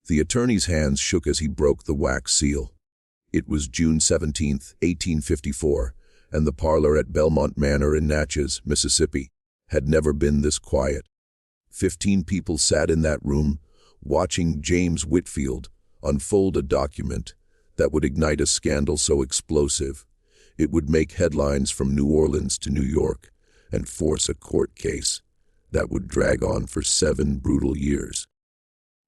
The attorney's hands shook as he broke the wax seal. It was June 17, 1854, and the parlor at Belmont Manor in Natchez, Mississippi, had never been this quiet. 15 people sat in that room, watching James Whitfield unfold a document that would ignite a scandal so explosive it would make headlines from New Orleans to New York and force a court case that would drag on for 7 brutal years.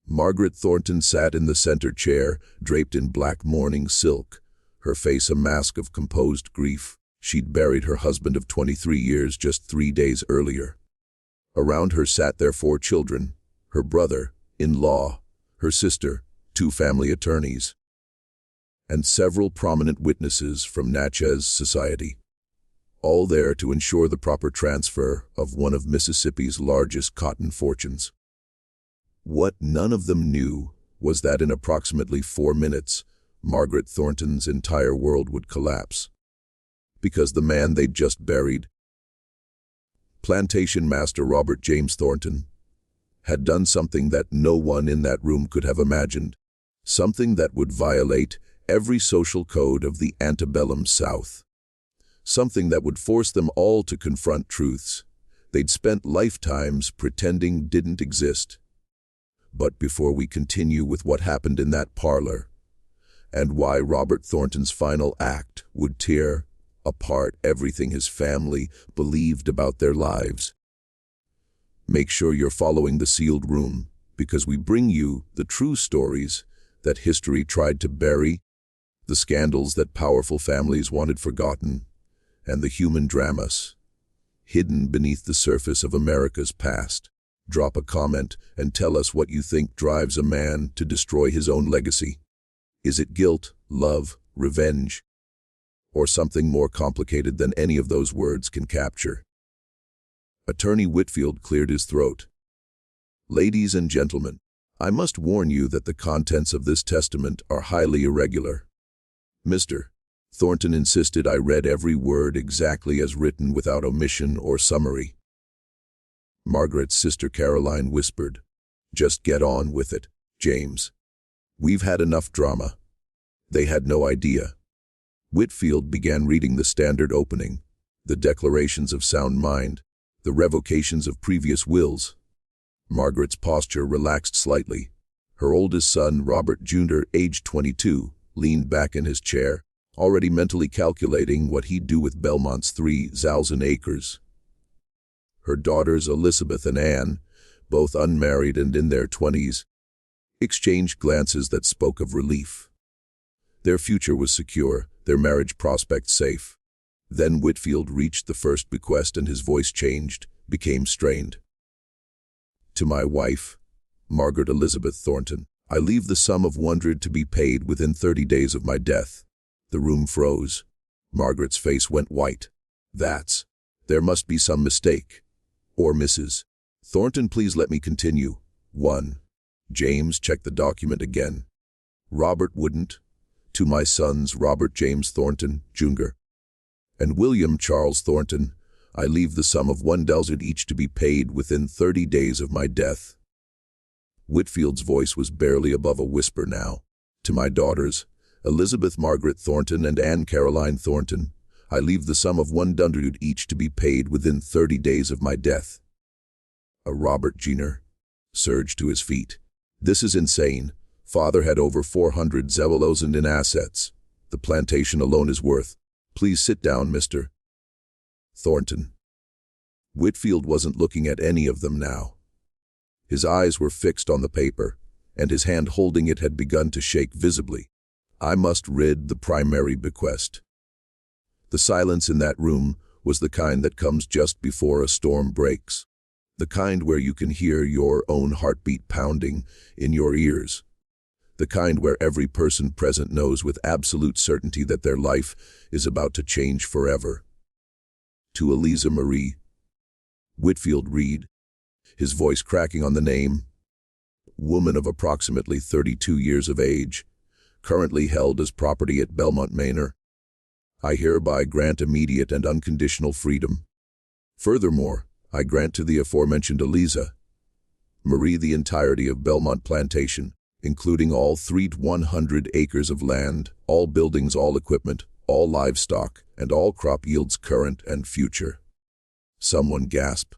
Margaret Thornton sat in the center chair, draped in black mourning silk, her face a mask of composed grief. She'd buried her husband of 23 years just 3 days earlier. Around her sat their 4 children, her brother-in-law, her sister, 2 family attorneys, and several prominent witnesses from Natchez society, all there to ensure the proper transfer of one of Mississippi's largest cotton fortunes. What none of them knew was that in approximately 4 minutes, Margaret Thornton's entire world would collapse. Because the man they'd just buried, plantation master Robert James Thornton, had done something that no one in that room could have imagined, something that would violate every social code of the Antebellum South, something that would force them all to confront truths they'd spent lifetimes pretending didn't exist. But before we continue with what happened in that parlor, and why Robert Thornton's final act would tear apart everything his family believed about their lives, make sure you're following the sealed room, because we bring you the true stories that history tried to bury, the scandals that powerful families wanted forgotten, and the human dramas hidden beneath the surface of America's past. Drop a comment and tell us what you think drives a man to destroy his own legacy. Is it guilt, love, revenge, or something more complicated than any of those words can capture? Attorney Whitfield cleared his throat. Ladies and gentlemen, I must warn you that the contents of this testament are highly irregular. Mr. Thornton insisted I read every word exactly as written without omission or summary. Margaret's sister Caroline whispered, "Just get on with it, James. We've had enough drama." They had no idea. Whitfield began reading the standard opening, the declarations of sound mind, the revocations of previous wills. Margaret's posture relaxed slightly. Her oldest son, Robert Jr., aged 22, leaned back in his chair, already mentally calculating what he'd do with Belmont's 3,000 acres. Her daughters, Elizabeth and Anne, both unmarried and in their 20s, exchanged glances that spoke of relief. Their future was secure, their marriage prospects safe. Then Whitfield reached the first bequest and his voice changed, became strained. To my wife, Margaret Elizabeth Thornton, I leave the sum of $100 to be paid within 30 days of my death. The room froze. Margaret's face went white. There must be some mistake. Or Mrs. Thornton, please let me continue. 1. James checked the document again. Robert wouldn't. To my sons, Robert James Thornton, Jr. and William Charles Thornton, I leave the sum of $1 each to be paid within 30 days of my death. Whitfield's voice was barely above a whisper now. To my daughters, Elizabeth Margaret Thornton and Anne Caroline Thornton, I leave the sum of $100 each to be paid within 30 days of my death. Robert Jr. surged to his feet. This is insane. Father had over 400,000 in assets. The plantation alone is worth. Please sit down, Mr. Thornton. Whitfield wasn't looking at any of them now. His eyes were fixed on the paper, and his hand holding it had begun to shake visibly. I must read the primary bequest. The silence in that room was the kind that comes just before a storm breaks, the kind where you can hear your own heartbeat pounding in your ears, the kind where every person present knows with absolute certainty that their life is about to change forever. To Eliza Marie, Whitfield read, his voice cracking on the name, woman of approximately 32 years of age, currently held as property at Belmont Manor. I hereby grant immediate and unconditional freedom. Furthermore, I grant to the aforementioned Eliza Marie the entirety of Belmont Plantation, including all 100 acres of land, all buildings, all equipment, all livestock, and all crop yields current and future. Someone gasped.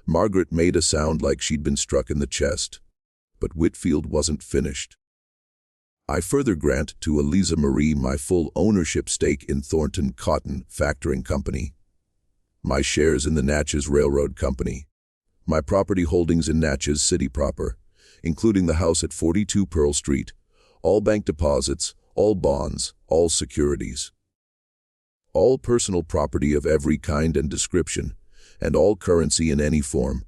Margaret made a sound like she'd been struck in the chest, but Whitfield wasn't finished. I further grant to Eliza Marie my full ownership stake in Thornton Cotton Factoring Company, my shares in the Natchez Railroad Company, my property holdings in Natchez City proper, including the house at 42 Pearl Street, all bank deposits, all bonds, all securities, all personal property of every kind and description, and all currency in any form.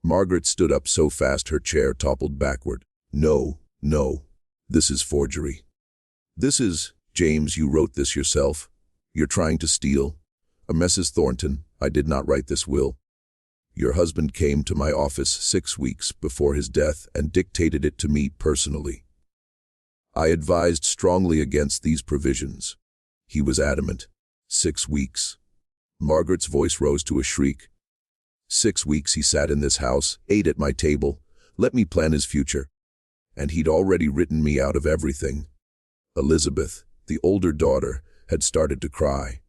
Margaret stood up so fast her chair toppled backward. No, no, this is forgery. This is, James, you wrote this yourself. You're trying to steal. Mrs. Thornton, I did not write this will. Your husband came to my office 6 weeks before his death and dictated it to me personally. I advised strongly against these provisions. He was adamant. 6 weeks. Margaret's voice rose to a shriek. 6 weeks he sat in this house, ate at my table, let me plan his future. And he'd already written me out of everything. Elizabeth, the older daughter, had started to cry.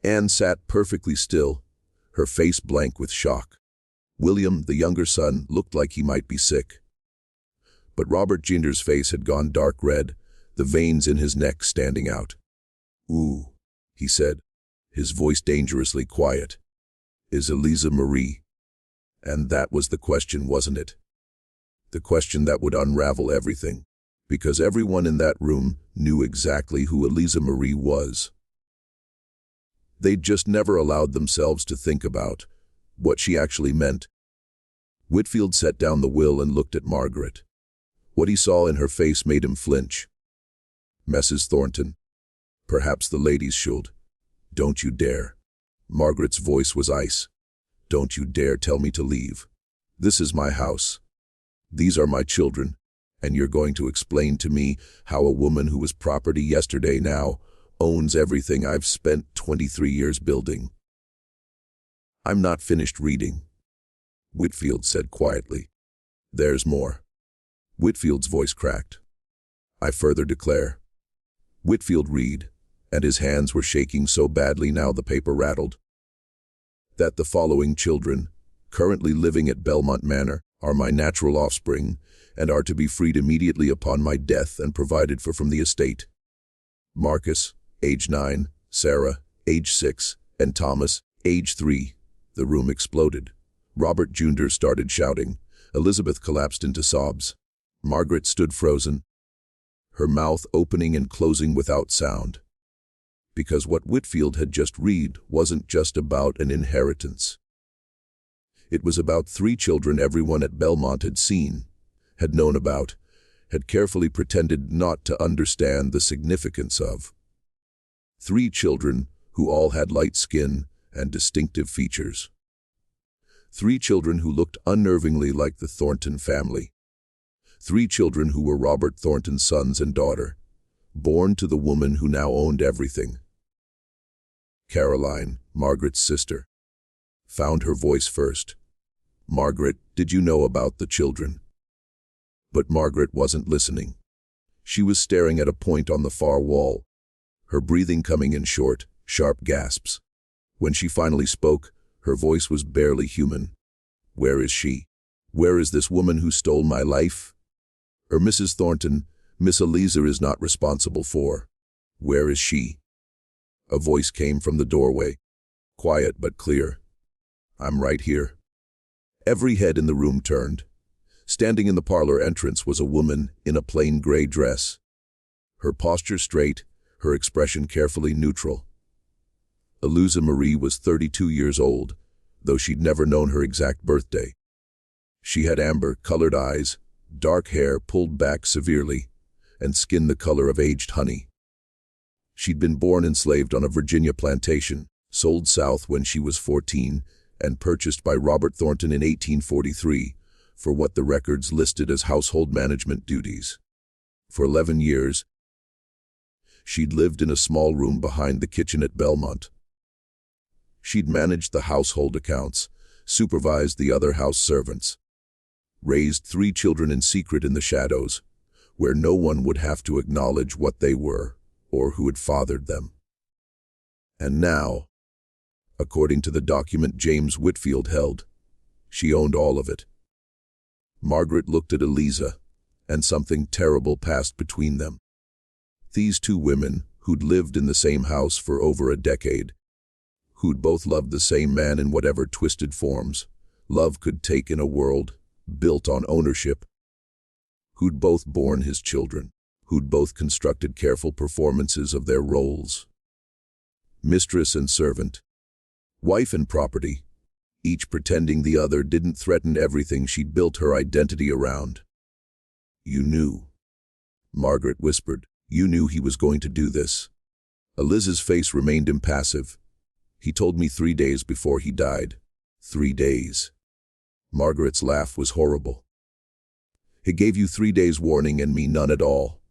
Anne sat perfectly still, her face blank with shock. William, the younger son, looked like he might be sick. But Robert Ginger's face had gone dark red, the veins in his neck standing out. "Ooh," he said, his voice dangerously quiet. "Is Eliza Marie?" And that was the question, wasn't it? The question that would unravel everything, because everyone in that room knew exactly who Eliza Marie was. They'd just never allowed themselves to think about what she actually meant. Whitfield set down the will and looked at Margaret. What he saw in her face made him flinch. "Mrs. Thornton, perhaps the ladies should." "Don't you dare." Margaret's voice was ice. "Don't you dare tell me to leave. This is my house. These are my children, and you're going to explain to me how a woman who was property yesterday now owns everything I've spent 23 years building." "I'm not finished reading," Whitfield said quietly. "There's more." Whitfield's voice cracked. "I further declare." Whitfield read, and his hands were shaking so badly now the paper rattled. "That the following children, currently living at Belmont Manor, are my natural offspring, and are to be freed immediately upon my death and provided for from the estate. Marcus, age 9, Sarah, age 6, and Thomas, age 3. The room exploded. Robert Jr. started shouting. Elizabeth collapsed into sobs. Margaret stood frozen, her mouth opening and closing without sound. Because what Whitfield had just read wasn't just about an inheritance. It was about 3 children everyone at Belmont had seen, had known about, had carefully pretended not to understand the significance of. 3 children who all had light skin and distinctive features. 3 children who looked unnervingly like the Thornton family. 3 children who were Robert Thornton's sons and daughter, born to the woman who now owned everything. Caroline, Margaret's sister, found her voice first. "Margaret, did you know about the children?" But Margaret wasn't listening. She was staring at a point on the far wall, her breathing coming in short, sharp gasps. When she finally spoke, her voice was barely human. "Where is she? Where is this woman who stole my life? Mrs. Thornton, Miss Eliza is not responsible for. Where is she?" A voice came from the doorway, quiet but clear. "I'm right here." Every head in the room turned. Standing in the parlor entrance was a woman in a plain gray dress. Her posture straight, her expression carefully neutral. Eliza Marie was 32 years old, though she'd never known her exact birthday. She had amber-colored eyes, dark hair pulled back severely, and skin the color of aged honey. She'd been born enslaved on a Virginia plantation, sold south when she was 14, and purchased by Robert Thornton in 1843 for what the records listed as household management duties. For 11 years, she'd lived in a small room behind the kitchen at Belmont. She'd managed the household accounts, supervised the other house servants, raised 3 children in secret in the shadows, where no one would have to acknowledge what they were or who had fathered them. And now, according to the document James Whitfield held, she owned all of it. Margaret looked at Eliza, and something terrible passed between them. These 2 women, who'd lived in the same house for over a decade, who'd both loved the same man in whatever twisted forms love could take in a world built on ownership, who'd both borne his children, who'd both constructed careful performances of their roles. Mistress and servant, wife and property, each pretending the other didn't threaten everything she'd built her identity around. "You knew," Margaret whispered. "You knew he was going to do this." Eliza's face remained impassive. "He told me 3 days before he died." 3 days. Margaret's laugh was horrible. "He gave you 3 days warning and me none at all.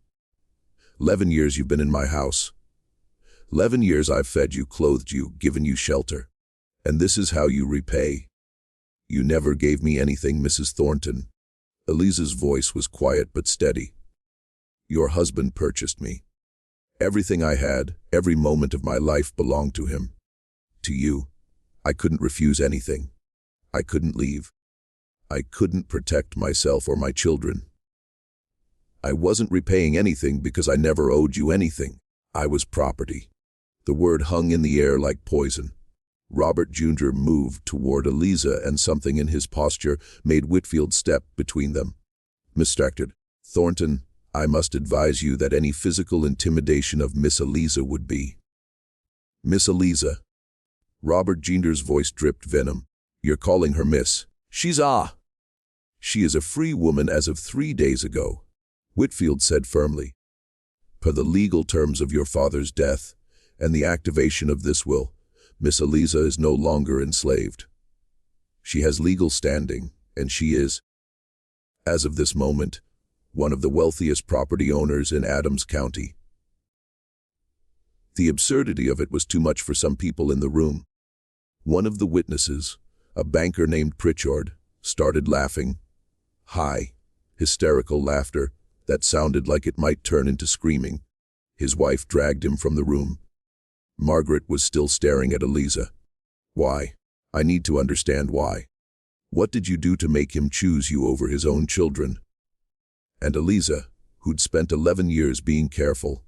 11 years you've been in my house. 11 years I've fed you, clothed you, given you shelter. And this is how you repay. You never gave me anything, Mrs. Thornton." Eliza's voice was quiet but steady. "Your husband purchased me. Everything I had, every moment of my life belonged to him. To you, I couldn't refuse anything. I couldn't leave. I couldn't protect myself or my children. I wasn't repaying anything because I never owed you anything. I was property." The word hung in the air like poison. Robert Jr. moved toward Eliza, and something in his posture made Whitfield step between them. "Mr. Thornton, I must advise you that any physical intimidation of Miss Eliza would be—" "Miss Eliza?" Robert Jr.'s voice dripped venom. "You're calling her Miss? She is a free woman as of 3 days ago," Whitfield said firmly. "Per the legal terms of your father's death and the activation of this will, Miss Eliza is no longer enslaved. She has legal standing, and she is, as of this moment, one of the wealthiest property owners in Adams County." The absurdity of it was too much for some people in the room. One of the witnesses, a banker named Pritchard, started laughing. High, hysterical laughter that sounded like it might turn into screaming. His wife dragged him from the room. Margaret was still staring at Eliza. "Why? I need to understand why. What did you do to make him choose you over his own children?" And Eliza, who'd spent 11 years being careful,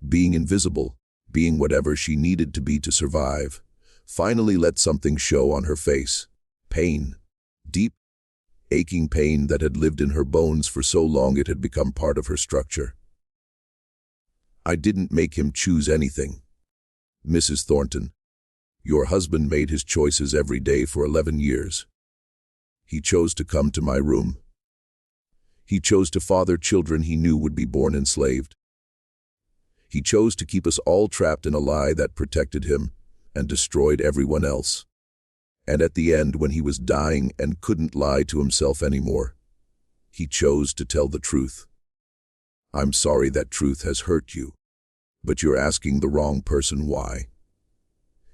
being invisible, being whatever she needed to be to survive, finally let something show on her face. Pain. Deep, aching pain that had lived in her bones for so long it had become part of her structure. "I didn't make him choose anything. Mrs. Thornton, your husband made his choices every day for 11 years. He chose to come to my room. He chose to father children he knew would be born enslaved. He chose to keep us all trapped in a lie that protected him and destroyed everyone else. And at the end, when he was dying and couldn't lie to himself anymore, he chose to tell the truth. I'm sorry that truth has hurt you, but you're asking the wrong person why."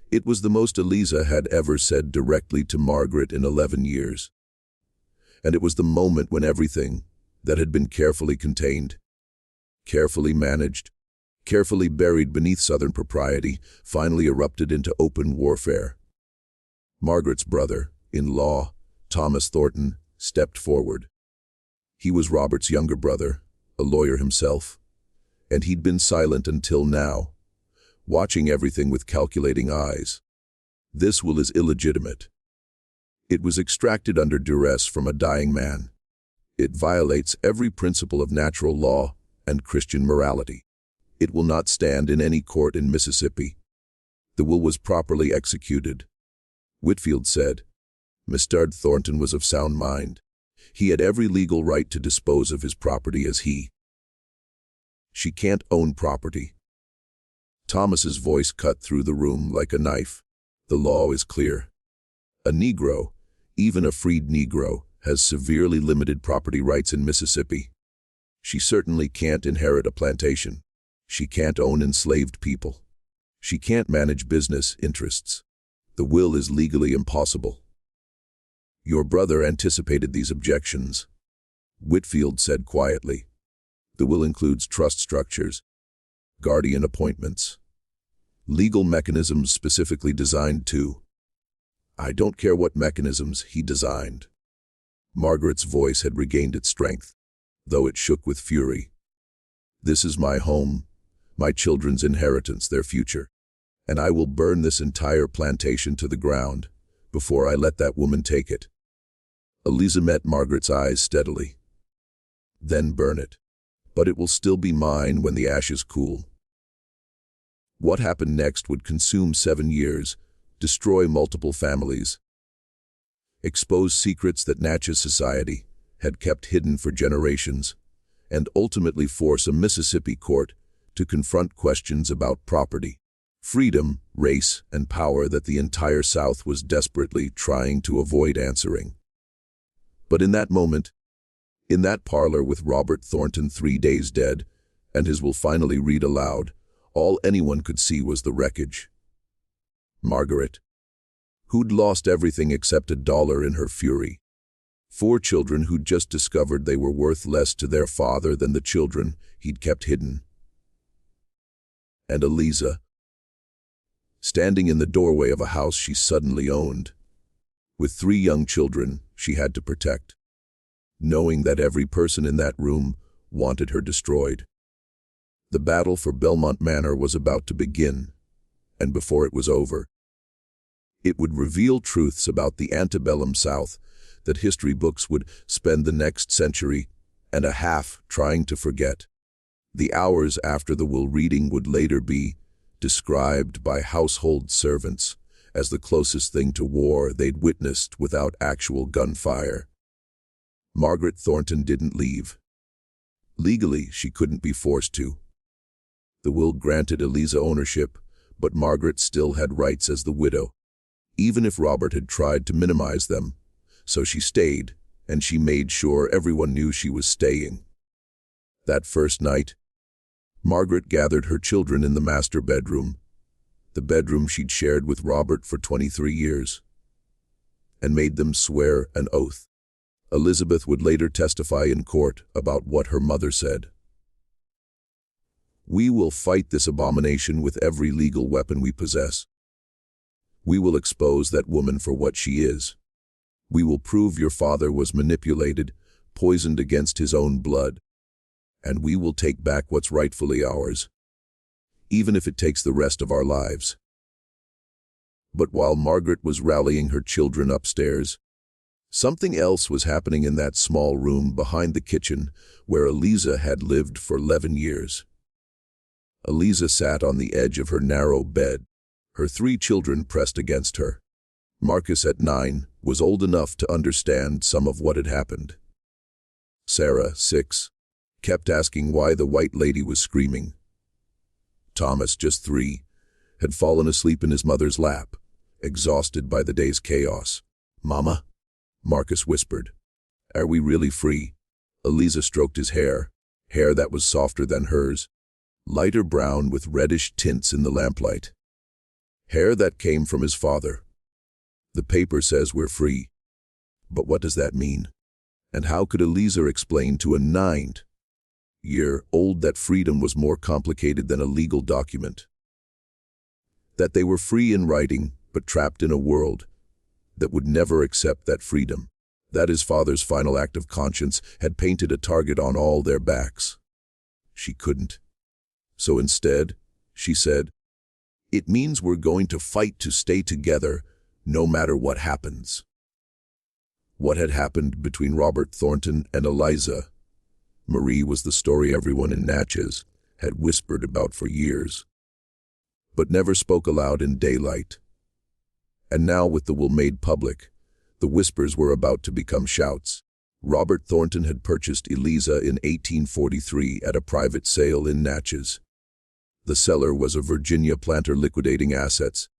It was the most Eliza had ever said directly to Margaret in 11 years. And it was the moment when everything that had been carefully contained, carefully managed, carefully buried beneath Southern propriety, finally erupted into open warfare. Margaret's brother-in-law, Thomas Thornton, stepped forward. He was Robert's younger brother, a lawyer himself, and he'd been silent until now, watching everything with calculating eyes. This will is illegitimate. It was extracted under duress from a dying man. It violates every principle of natural law and Christian morality. It will not stand in any court in Mississippi. The will was properly executed. Whitfield said, Mr. Thornton was of sound mind. He had every legal right to dispose of his property as he. She can't own property. Thomas's voice cut through the room like a knife. The law is clear. A Negro, even a freed Negro, has severely limited property rights in Mississippi. She certainly can't inherit a plantation. She can't own enslaved people. She can't manage business interests. The will is legally impossible. Your brother anticipated these objections, Whitfield said quietly. The will includes trust structures, guardian appointments, legal mechanisms specifically designed to. I don't care what mechanisms he designed. Margaret's voice had regained its strength, though it shook with fury. This is my home, my children's inheritance, their future, and I will burn this entire plantation to the ground before I let that woman take it. Eliza met Margaret's eyes steadily. Then burn it, but it will still be mine when the ashes cool. What happened next would consume 7 years, destroy multiple families, expose secrets that Natchez society had kept hidden for generations, and ultimately force a Mississippi court to confront questions about property, freedom, race, and power that the entire South was desperately trying to avoid answering. But in that moment, in that parlor with Robert Thornton 3 days dead, and his will finally read aloud, all anyone could see was the wreckage. Margaret, who'd lost everything except $1 in her fury. 4 children who'd just discovered they were worth less to their father than the children he'd kept hidden. And Eliza, standing in the doorway of a house she suddenly owned, with 3 young children she had to protect, knowing that every person in that room wanted her destroyed. The battle for Belmont Manor was about to begin, and before it was over, it would reveal truths about the Antebellum South that history books would spend the next century and a half trying to forget. The hours after the will reading would later be described by household servants as the closest thing to war they'd witnessed without actual gunfire. Margaret Thornton didn't leave. Legally, she couldn't be forced to. The will granted Eliza ownership, but Margaret still had rights as the widow, even if Robert had tried to minimize them. So she stayed, and she made sure everyone knew she was staying. That first night, Margaret gathered her children in the master bedroom, the bedroom she'd shared with Robert for 23 years, and made them swear an oath. Elizabeth would later testify in court about what her mother said. We will fight this abomination with every legal weapon we possess. We will expose that woman for what she is. We will prove your father was manipulated, poisoned against his own blood, and we will take back what's rightfully ours, even if it takes the rest of our lives. But while Margaret was rallying her children upstairs, something else was happening in that small room behind the kitchen where Eliza had lived for 11 years. Eliza sat on the edge of her narrow bed, her 3 children pressed against her. Marcus, at 9, was old enough to understand some of what had happened. Sarah, 6, kept asking why the white lady was screaming. Thomas, just 3, had fallen asleep in his mother's lap, exhausted by the day's chaos. Mama, Marcus whispered. Are we really free? Eliza stroked his hair that was softer than hers, lighter brown with reddish tints in the lamplight. Hair that came from his father. The paper says we're free. But what does that mean? And how could Eliza explain to a 9-year-old that freedom was more complicated than a legal document? That they were free in writing, but trapped in a world that would never accept that freedom. That his father's final act of conscience had painted a target on all their backs. She couldn't. So instead, she said, it means we're going to fight to stay together, no matter what happens. What had happened between Robert Thornton and Eliza Marie was the story everyone in Natchez had whispered about for years, but never spoke aloud in daylight. And now, with the will made public, the whispers were about to become shouts. Robert Thornton had purchased Eliza in 1843 at a private sale in Natchez. The seller was a Virginia planter liquidating assets,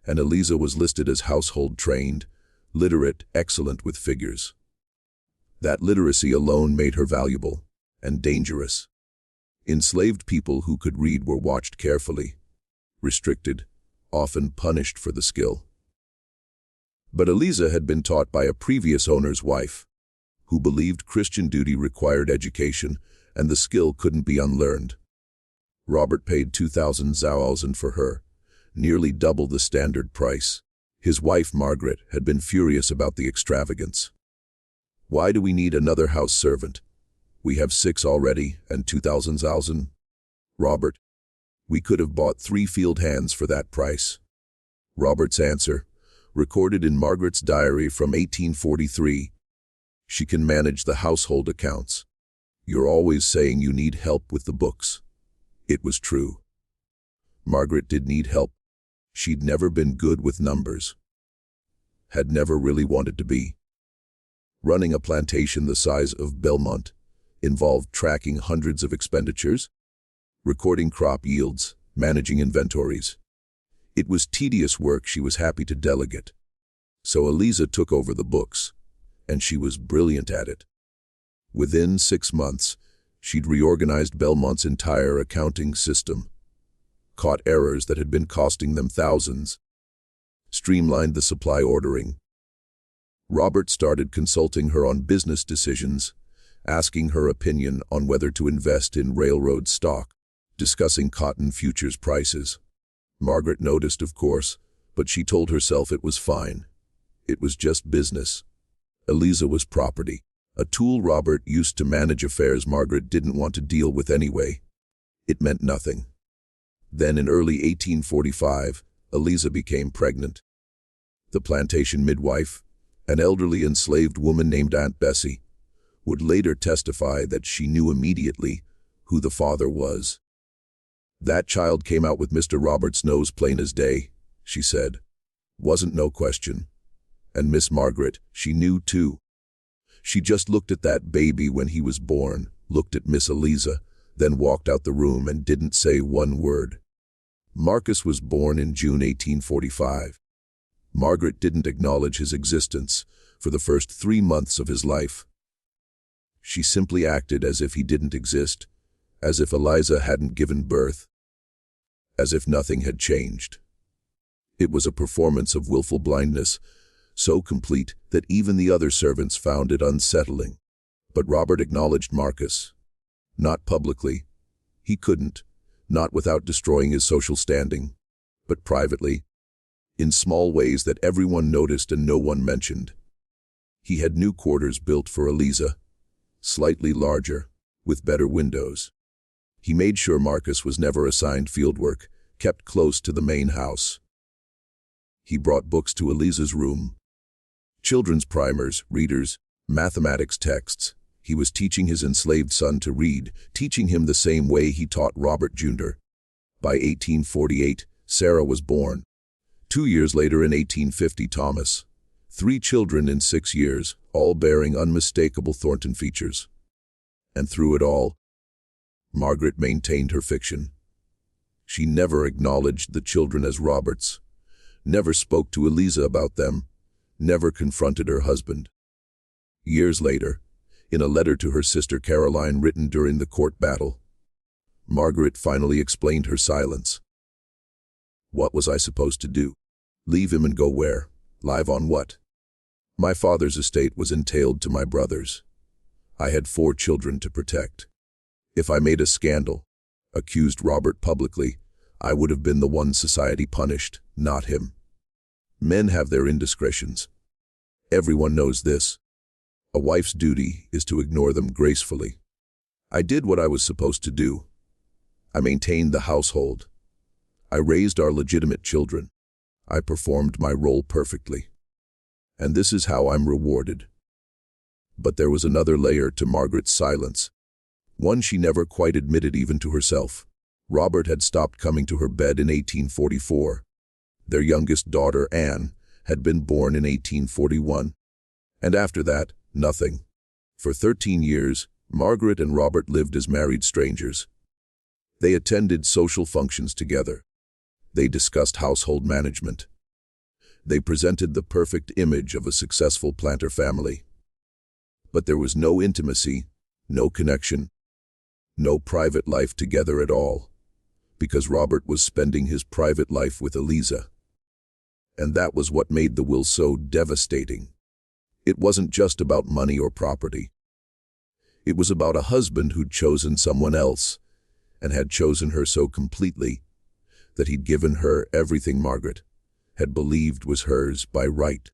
and Eliza was listed as household trained, literate, excellent with figures. That literacy alone made her valuable and dangerous. Enslaved people who could read were watched carefully, restricted, often punished for the skill. But Eliza had been taught by a previous owner's wife, who believed Christian duty required education and the skill couldn't be unlearned. Robert paid 2,000 zausen for her, nearly double the standard price. His wife, Margaret, had been furious about the extravagance. "Why do we need another house servant? We have 6 already, and 2,000 zausen. Robert, we could have bought 3 field hands for that price." Robert's answer, recorded in Margaret's diary from 1843, "She can manage the household accounts. You're always saying you need help with the books." It was true. Margaret did need help. She'd never been good with numbers. Had never really wanted to be. Running a plantation the size of Belmont involved tracking hundreds of expenditures, recording crop yields, managing inventories. It was tedious work she was happy to delegate. So Eliza took over the books, and she was brilliant at it. Within 6 months, she'd reorganized Belmont's entire accounting system, caught errors that had been costing them thousands, streamlined the supply ordering. Robert started consulting her on business decisions, asking her opinion on whether to invest in railroad stock, discussing cotton futures prices. Margaret noticed, of course, but she told herself it was fine. It was just business. Eliza was property, a tool Robert used to manage affairs Margaret didn't want to deal with anyway. It meant nothing. Then in early 1845, Eliza became pregnant. The plantation midwife, an elderly enslaved woman named Aunt Bessie, would later testify that she knew immediately who the father was. "That child came out with Mr. Robert's nose plain as day," she said. "Wasn't no question. And Miss Margaret, she knew too. She just looked at that baby when he was born, looked at Miss Eliza, then walked out the room and didn't say one word." Marcus was born in June 1845. Margaret didn't acknowledge his existence for the first 3 months of his life. She simply acted as if he didn't exist, as if Eliza hadn't given birth, as if nothing had changed. It was a performance of willful blindness, so complete that even the other servants found it unsettling. But Robert acknowledged Marcus. Not publicly. He couldn't, not without destroying his social standing, but privately, in small ways that everyone noticed and no one mentioned. He had new quarters built for Eliza, slightly larger, with better windows. He made sure Marcus was never assigned fieldwork, kept close to the main house. He brought books to Eliza's room. Children's primers, readers, mathematics texts. He was teaching his enslaved son to read, teaching him the same way he taught Robert Jr. By 1848, Sarah was born. 2 years later, in 1850, Thomas. 3 children in 6 years, all bearing unmistakable Thornton features. And through it all, Margaret maintained her fiction. She never acknowledged the children as Robert's, never spoke to Eliza about them, never confronted her husband. Years later, in a letter to her sister Caroline written during the court battle, Margaret finally explained her silence. "What was I supposed to do? Leave him and go where? Live on what? My father's estate was entailed to my brothers. I had 4 children to protect. If I made a scandal, accused Robert publicly, I would have been the one society punished, not him. Men have their indiscretions. Everyone knows this. A wife's duty is to ignore them gracefully. I did what I was supposed to do. I maintained the household. I raised our legitimate children. I performed my role perfectly. And this is how I'm rewarded." But there was another layer to Margaret's silence, one she never quite admitted even to herself. Robert had stopped coming to her bed in 1844. Their youngest daughter, Anne, had been born in 1841. And after that, nothing. For 13 years, Margaret and Robert lived as married strangers. They attended social functions together. They discussed household management. They presented the perfect image of a successful planter family. But there was no intimacy, no connection, no private life together at all, because Robert was spending his private life with Eliza. And that was what made the will so devastating. It wasn't just about money or property. It was about a husband who'd chosen someone else, and had chosen her so completely that he'd given her everything Margaret had believed was hers by right.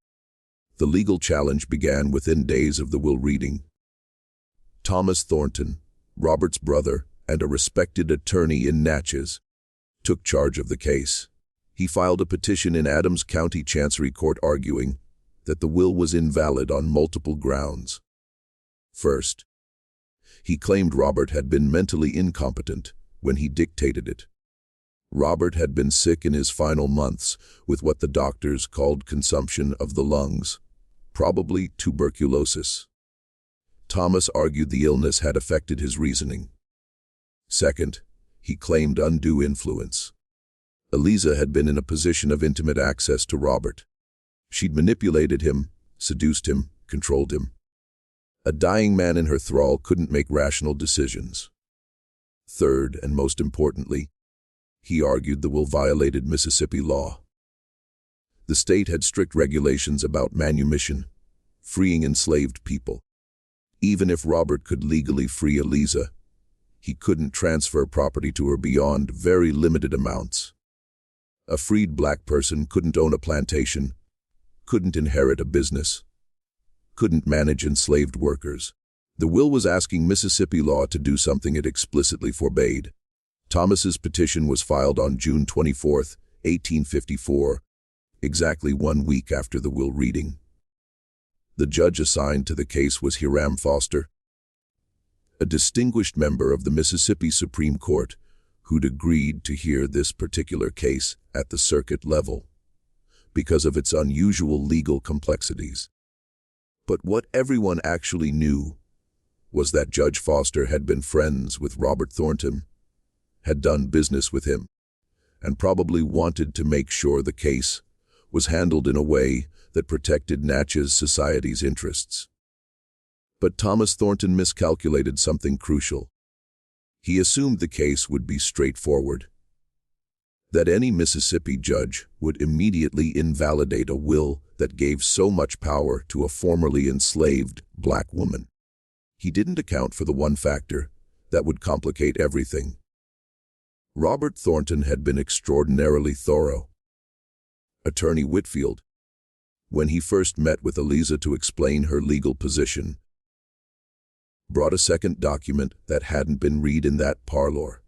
The legal challenge began within days of the will reading. Thomas Thornton, Robert's brother and a respected attorney in Natchez, took charge of the case. He filed a petition in Adams County Chancery Court arguing that the will was invalid on multiple grounds. First, he claimed Robert had been mentally incompetent when he dictated it. Robert had been sick in his final months with what the doctors called consumption of the lungs, probably tuberculosis. Thomas argued the illness had affected his reasoning. Second, he claimed undue influence. Eliza had been in a position of intimate access to Robert. She'd manipulated him, seduced him, controlled him. A dying man in her thrall couldn't make rational decisions. Third, and most importantly, he argued the will violated Mississippi law. The state had strict regulations about manumission, freeing enslaved people. Even if Robert could legally free Eliza, he couldn't transfer property to her beyond very limited amounts. A freed black person couldn't own a plantation, couldn't inherit a business, couldn't manage enslaved workers. The will was asking Mississippi law to do something it explicitly forbade. Thomas's petition was filed on June 24, 1854, exactly 1 week after the will reading. The judge assigned to the case was Hiram Foster, a distinguished member of the Mississippi Supreme Court who'd agreed to hear this particular case at the circuit level because of its unusual legal complexities. But what everyone actually knew was that Judge Foster had been friends with Robert Thornton, had done business with him, and probably wanted to make sure the case was handled in a way that protected Natchez society's interests. But Thomas Thornton miscalculated something crucial. He assumed the case would be straightforward, that any Mississippi judge would immediately invalidate a will that gave so much power to a formerly enslaved black woman. He didn't account for the one factor that would complicate everything. Robert Thornton had been extraordinarily thorough. Attorney Whitfield, when he first met with Eliza to explain her legal position, brought a second document that hadn't been read in that parlor.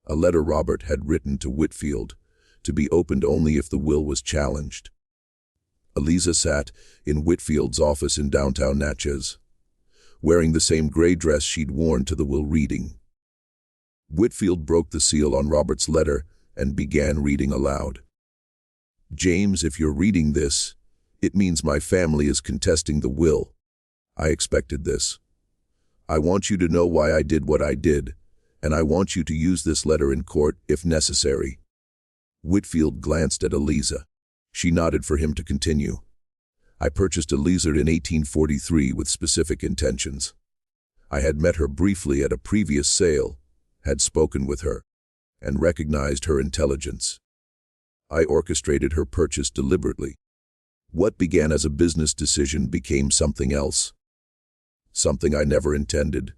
A letter Robert had written to Whitfield to be opened only if the will was challenged. Eliza sat in Whitfield's office in downtown Natchez, wearing the same gray dress she'd worn to the will reading. Whitfield broke the seal on Robert's letter and began reading aloud. "James, if you're reading this, it means my family is contesting the will. I expected this. I want you to know why I did what I did, and I want you to use this letter in court if necessary." Whitfield glanced at Eliza. She nodded for him to continue. "I purchased Eliza in 1843 with specific intentions. I had met her briefly at a previous sale, had spoken with her, and recognized her intelligence. I orchestrated her purchase deliberately. What began as a business decision became something else. Something I never intended,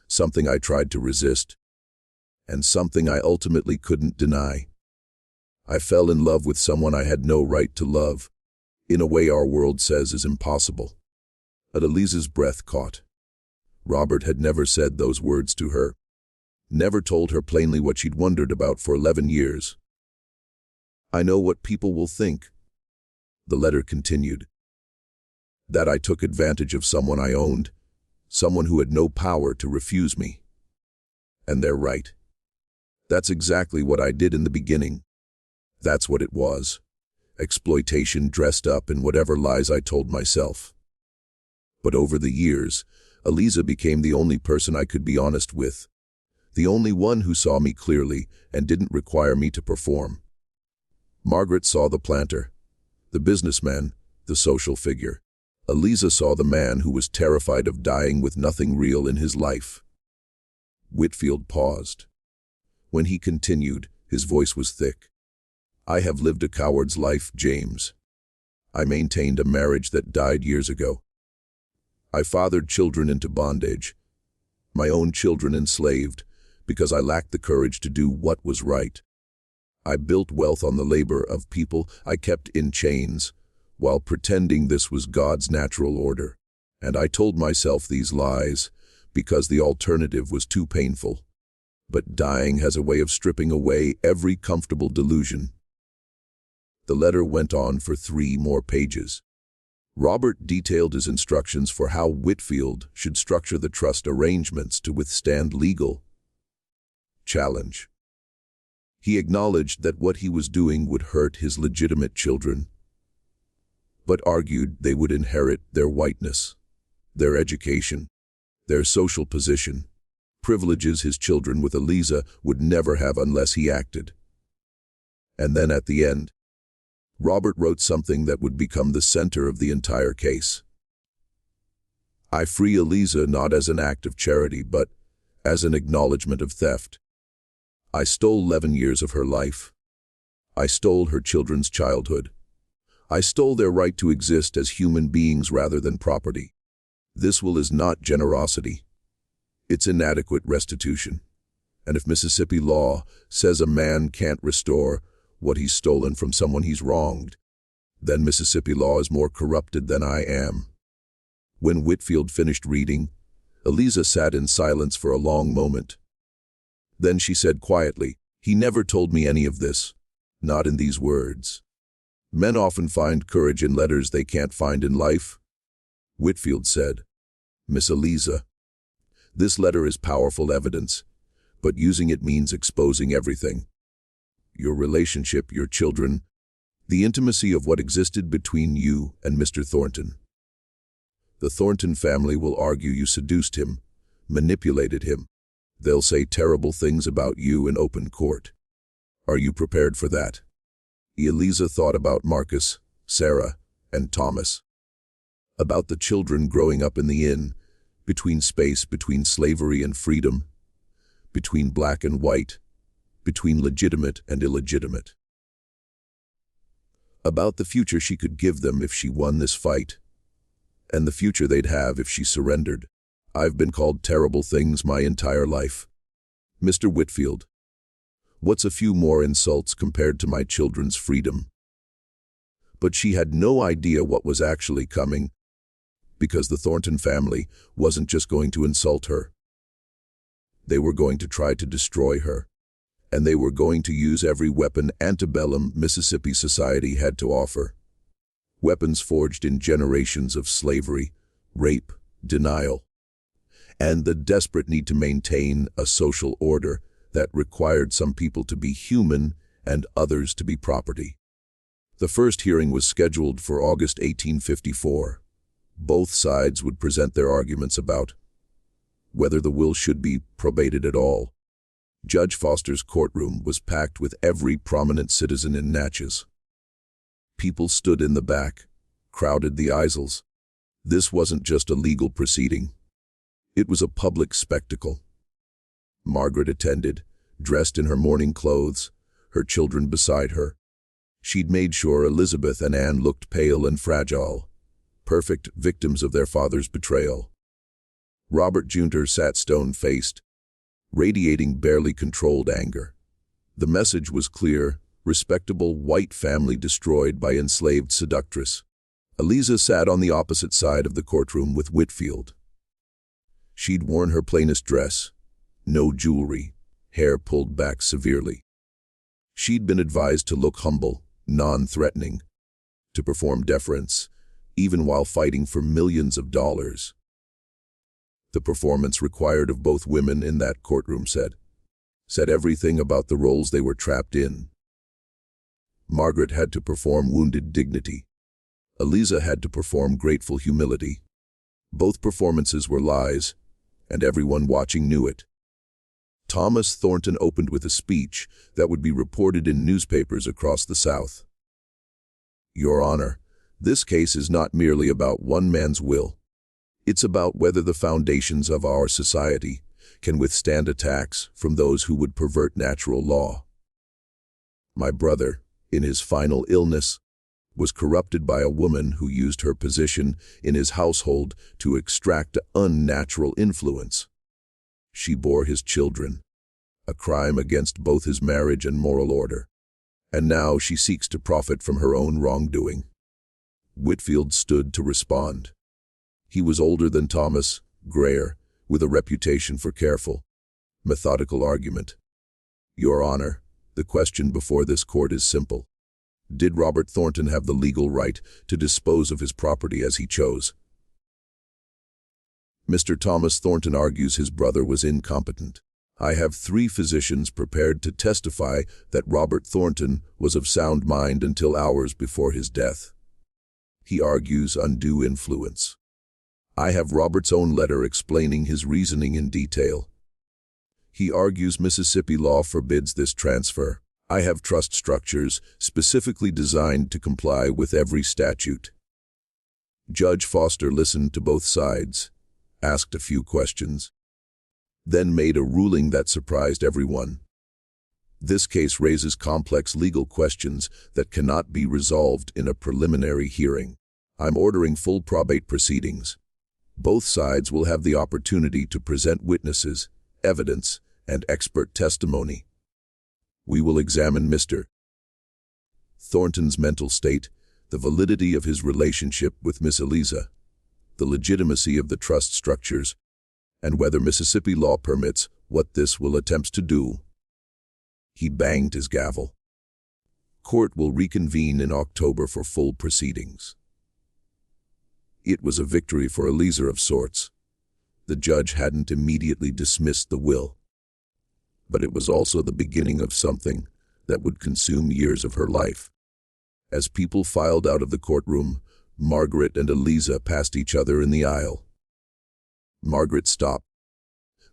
something I tried to resist, and something I ultimately couldn't deny. I fell in love with someone I had no right to love, in a way our world says is impossible." But Eliza's breath caught. Robert had never said those words to her, never told her plainly what she'd wondered about for 11 years. "I know what people will think," the letter continued, "that I took advantage of someone I owned, someone who had no power to refuse me. And they're right. That's exactly what I did in the beginning. That's what it was. Exploitation dressed up in whatever lies I told myself. But over the years, Eliza became the only person I could be honest with, the only one who saw me clearly and didn't require me to perform. Margaret saw the planter, the businessman, the social figure. Eliza saw the man who was terrified of dying with nothing real in his life." Whitfield paused. When he continued, his voice was thick. I have lived a coward's life, James. I maintained a marriage that died years ago. I fathered children into bondage, my own children enslaved, because I lacked the courage to do what was right. I built wealth on the labor of people I kept in chains, while pretending this was God's natural order. And I told myself these lies, because the alternative was too painful. But dying has a way of stripping away every comfortable delusion. The letter went on for 3 more pages. Robert detailed his instructions for how Whitfield should structure the trust arrangements to withstand legal challenge. He acknowledged that what he was doing would hurt his legitimate children, but argued they would inherit their whiteness, their education, their social position, privileges his children with Eliza would never have unless he acted. And then at the end, Robert wrote something that would become the center of the entire case. I free Eliza not as an act of charity, but as an acknowledgement of theft. I stole 11 years of her life. I stole her children's childhood. I stole their right to exist as human beings rather than property. This will is not generosity. It's inadequate restitution. And if Mississippi law says a man can't restore what he's stolen from someone he's wronged, then Mississippi law is more corrupted than I am. When Whitfield finished reading, Eliza sat in silence for a long moment. Then she said quietly, "He never told me any of this, not in these words. Men often find courage in letters they can't find in life." Whitfield said, "Miss Eliza, this letter is powerful evidence, but using it means exposing everything. Your relationship, your children, the intimacy of what existed between you and Mr. Thornton. The Thornton family will argue you seduced him, manipulated him. They'll say terrible things about you in open court. Are you prepared for that?" Eliza thought about Marcus, Sarah, and Thomas. About the children growing up in the inn, between slavery and freedom, between black and white, between legitimate and illegitimate. About the future she could give them if she won this fight, and the future they'd have if she surrendered. "I've been called terrible things my entire life. Mr. Whitfield, what's a few more insults compared to my children's freedom?" But she had no idea what was actually coming, because the Thornton family wasn't just going to insult her. They were going to try to destroy her, and they were going to use every weapon antebellum Mississippi society had to offer. Weapons forged in generations of slavery, rape, denial, and the desperate need to maintain a social order that required some people to be human and others to be property. The first hearing was scheduled for August 1854. Both sides would present their arguments about whether the will should be probated at all. Judge Foster's courtroom was packed with every prominent citizen in Natchez. People stood in the back, crowded the aisles. This wasn't just a legal proceeding. It was a public spectacle. Margaret attended, dressed in her mourning clothes, her children beside her. She'd made sure Elizabeth and Anne looked pale and fragile, perfect victims of their father's betrayal. Robert Jr. sat stone-faced, radiating barely controlled anger. The message was clear: respectable white family destroyed by enslaved seductress. Eliza sat on the opposite side of the courtroom with Whitfield. She'd worn her plainest dress, no jewelry, hair pulled back severely. She'd been advised to look humble, non-threatening, to perform deference, even while fighting for millions of dollars. The performance required of both women in that courtroom said everything about the roles they were trapped in. Margaret had to perform wounded dignity. Eliza had to perform grateful humility. Both performances were lies, and everyone watching knew it. Thomas Thornton opened with a speech that would be reported in newspapers across the South. "Your Honor, this case is not merely about one man's will. It's about whether the foundations of our society can withstand attacks from those who would pervert natural law. My brother, in his final illness, was corrupted by a woman who used her position in his household to extract unnatural influence. She bore his children, a crime against both his marriage and moral order, and now she seeks to profit from her own wrongdoing. Whitfield stood to respond. He was older than Thomas, grayer, with a reputation for careful, methodical argument. Your Honor, the question before this court is simple. Did Robert Thornton have the legal right to dispose of his property as he chose? Mr. Thomas Thornton argues his brother was incompetent. I have 3 physicians prepared to testify that Robert Thornton was of sound mind until hours before his death. He argues undue influence. I have Robert's own letter explaining his reasoning in detail. He argues Mississippi law forbids this transfer. I have trust structures specifically designed to comply with every statute. Judge Foster listened to both sides, asked a few questions, then made a ruling that surprised everyone. This case raises complex legal questions that cannot be resolved in a preliminary hearing. I'm ordering full probate proceedings. Both sides will have the opportunity to present witnesses, evidence, and expert testimony. We will examine Mr. Thornton's mental state, the validity of his relationship with Miss Eliza, the legitimacy of the trust structures, and whether Mississippi law permits what this will attempt to do. He banged his gavel. Court will reconvene in October for full proceedings. It was a victory for Eliza of sorts. The judge hadn't immediately dismissed the will. But it was also the beginning of something that would consume years of her life. As people filed out of the courtroom, Margaret and Eliza passed each other in the aisle. Margaret stopped,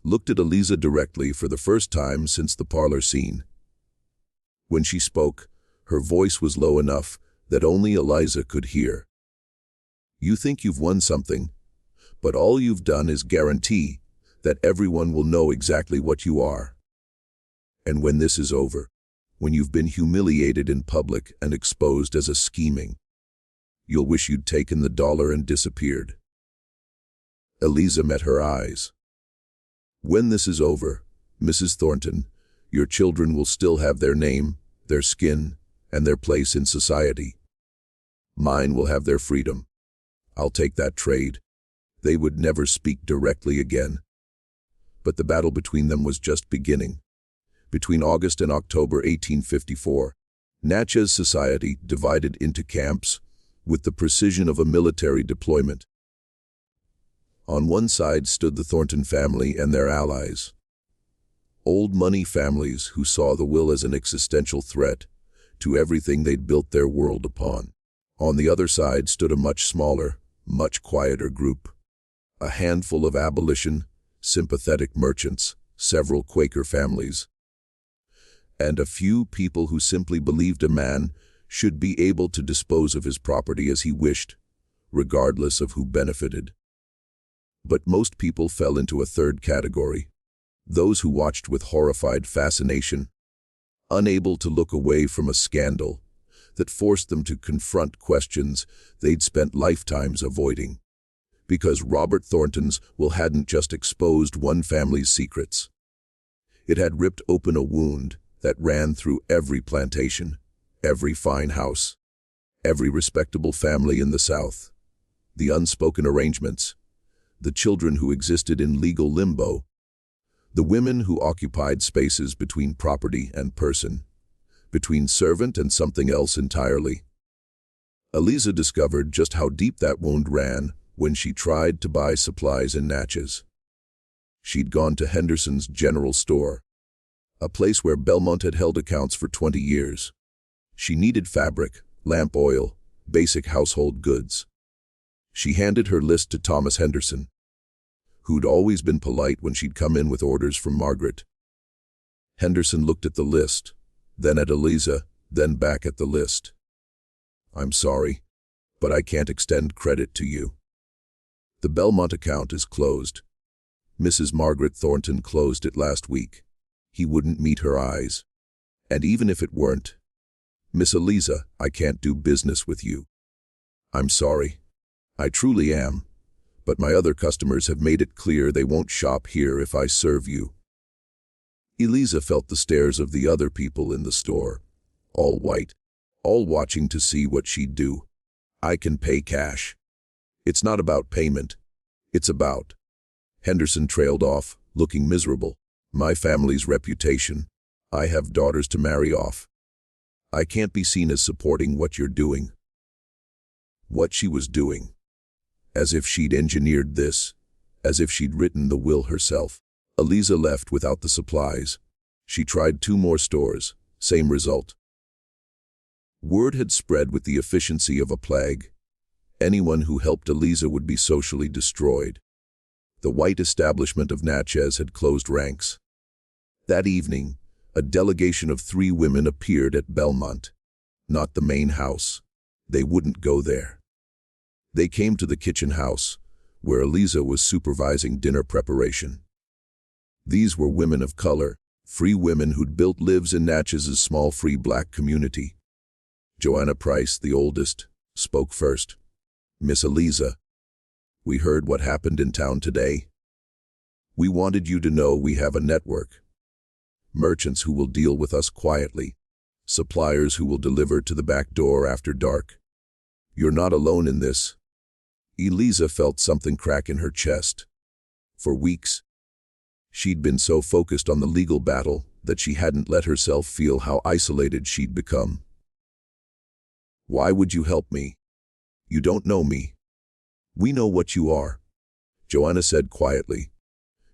looked at Eliza directly for the first time since the parlor scene. When she spoke, her voice was low enough that only Eliza could hear. You think you've won something, but all you've done is guarantee that everyone will know exactly what you are. And when this is over, when you've been humiliated in public and exposed as a scheming, you'll wish you'd taken the dollar and disappeared. Eliza met her eyes. When this is over, Mrs. Thornton, your children will still have their name, their skin, and their place in society. Mine will have their freedom. I'll take that trade. They would never speak directly again. But the battle between them was just beginning. Between August and October 1854, Natchez society divided into camps with the precision of a military deployment. On one side stood the Thornton family and their allies. Old money families who saw the will as an existential threat to everything they'd built their world upon. On the other side stood a much smaller, much quieter group. A handful of abolition, sympathetic merchants, several Quaker families, and a few people who simply believed a man should be able to dispose of his property as he wished, regardless of who benefited. But most people fell into a third category, those who watched with horrified fascination, unable to look away from a scandal that forced them to confront questions they'd spent lifetimes avoiding. Because Robert Thornton's will hadn't just exposed one family's secrets. It had ripped open a wound that ran through every plantation, every fine house, every respectable family in the South. The unspoken arrangements, the children who existed in legal limbo, the women who occupied spaces between property and person, between servant and something else entirely. Eliza discovered just how deep that wound ran when she tried to buy supplies in Natchez. She'd gone to Henderson's General Store, a place where Belmont had held accounts for 20 years. She needed fabric, lamp oil, basic household goods. She handed her list to Thomas Henderson, who'd always been polite when she'd come in with orders from Margaret. Henderson looked at the list, then at Eliza, then back at the list. I'm sorry, but I can't extend credit to you. The Belmont account is closed. Mrs. Margaret Thornton closed it last week. He wouldn't meet her eyes. And even if it weren't, "Miss Eliza, I can't do business with you. I'm sorry. I truly am. But my other customers have made it clear they won't shop here if I serve you." Eliza felt the stares of the other people in the store, all white, all watching to see what she'd do. "I can pay cash. It's not about payment. It's about—" Henderson trailed off, looking miserable. "My family's reputation. I have daughters to marry off. I can't be seen as supporting what you're doing." What she was doing. As if she'd engineered this, as if she'd written the will herself. Eliza left without the supplies. She tried 2 more stores, same result. Word had spread with the efficiency of a plague. Anyone who helped Eliza would be socially destroyed. The white establishment of Natchez had closed ranks. That evening, a delegation of 3 women appeared at Belmont. Not the main house. They wouldn't go there. They came to the kitchen house, where Eliza was supervising dinner preparation. These were women of color, free women who'd built lives in Natchez's small free black community. Joanna Price, the oldest, spoke first. "Miss Eliza, we heard what happened in town today. We wanted you to know we have a network. Merchants who will deal with us quietly, suppliers who will deliver to the back door after dark. You're not alone in this." Eliza felt something crack in her chest. For weeks, she'd been so focused on the legal battle that she hadn't let herself feel how isolated she'd become. "Why would you help me? You don't know me. We know what you are," Joanna said quietly.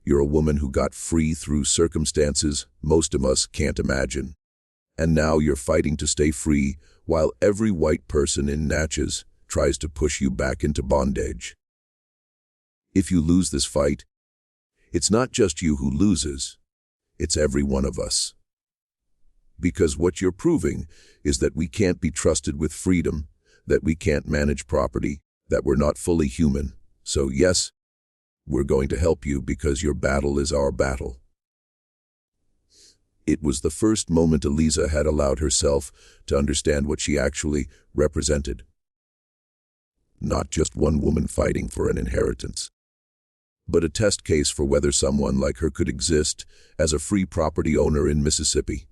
"You're a woman who got free through circumstances most of us can't imagine. And now you're fighting to stay free while every white person in Natchez tries to push you back into bondage. If you lose this fight, it's not just you who loses, it's every one of us. Because what you're proving is that we can't be trusted with freedom, that we can't manage property, that we're not fully human. So yes, we're going to help you because your battle is our battle." It was the first moment Eliza had allowed herself to understand what she actually represented. Not just one woman fighting for an inheritance, but a test case for whether someone like her could exist as a free property owner in Mississippi.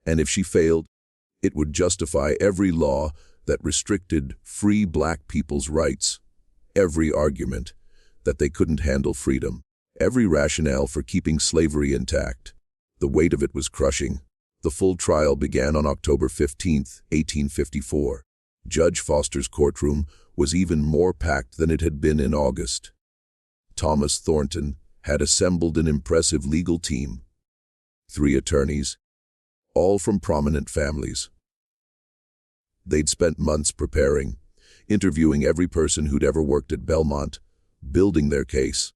And if she failed, it would justify every law that restricted free black people's rights, every argument that they couldn't handle freedom, every rationale for keeping slavery intact. The weight of it was crushing. The full trial began on October 15, 1854. Judge Foster's courtroom was even more packed than it had been in August. Thomas Thornton had assembled an impressive legal team. 3 attorneys, all from prominent families. They'd spent months preparing, interviewing every person who'd ever worked at Belmont, building their case.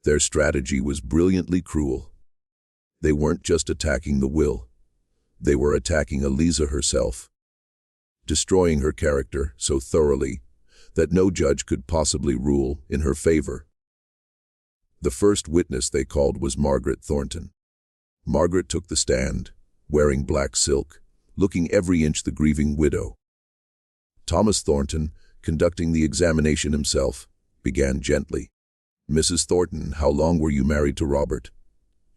Their strategy was brilliantly cruel. They weren't just attacking the will. They were attacking Eliza herself, destroying her character so thoroughly that no judge could possibly rule in her favor. The first witness they called was Margaret Thornton. Margaret took the stand, wearing black silk, looking every inch the grieving widow. Thomas Thornton, conducting the examination himself, began gently. "Mrs. Thornton, how long were you married to Robert?"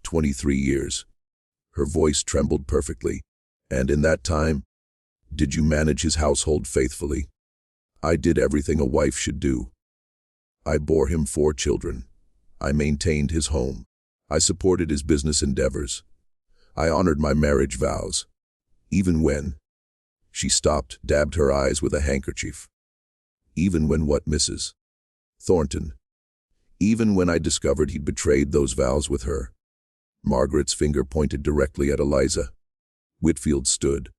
23 years. Her voice trembled perfectly. "And in that time, did you manage his household faithfully?" "I did everything a wife should do. I bore him 4 children. I maintained his home. I supported his business endeavors. I honored my marriage vows. Even when—" She stopped, dabbed her eyes with a handkerchief. "Even when what, Mrs. Thornton?" "Even when I discovered he'd betrayed those vows with her." Margaret's finger pointed directly at Eliza. Whitfield stood.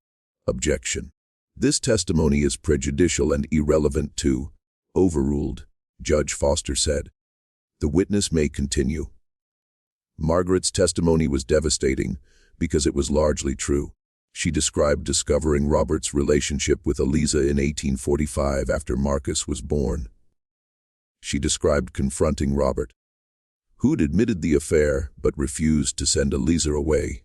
"Objection. This testimony is prejudicial and irrelevant too." "Overruled," Judge Foster said. "The witness may continue." Margaret's testimony was devastating because it was largely true. She described discovering Robert's relationship with Eliza in 1845 after Marcus was born. She described confronting Robert, who'd admitted the affair but refused to send Eliza away.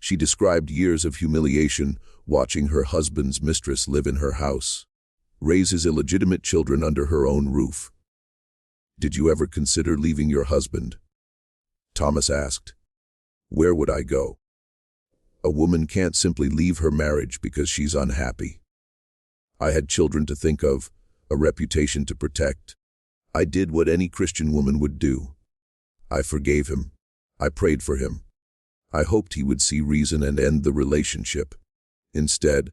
She described years of humiliation watching her husband's mistress live in her house, raise his illegitimate children under her own roof. "Did you ever consider leaving your husband?" Thomas asked. "Where would I go? A woman can't simply leave her marriage because she's unhappy. I had children to think of, a reputation to protect. I did what any Christian woman would do. I forgave him. I prayed for him. I hoped he would see reason and end the relationship. Instead,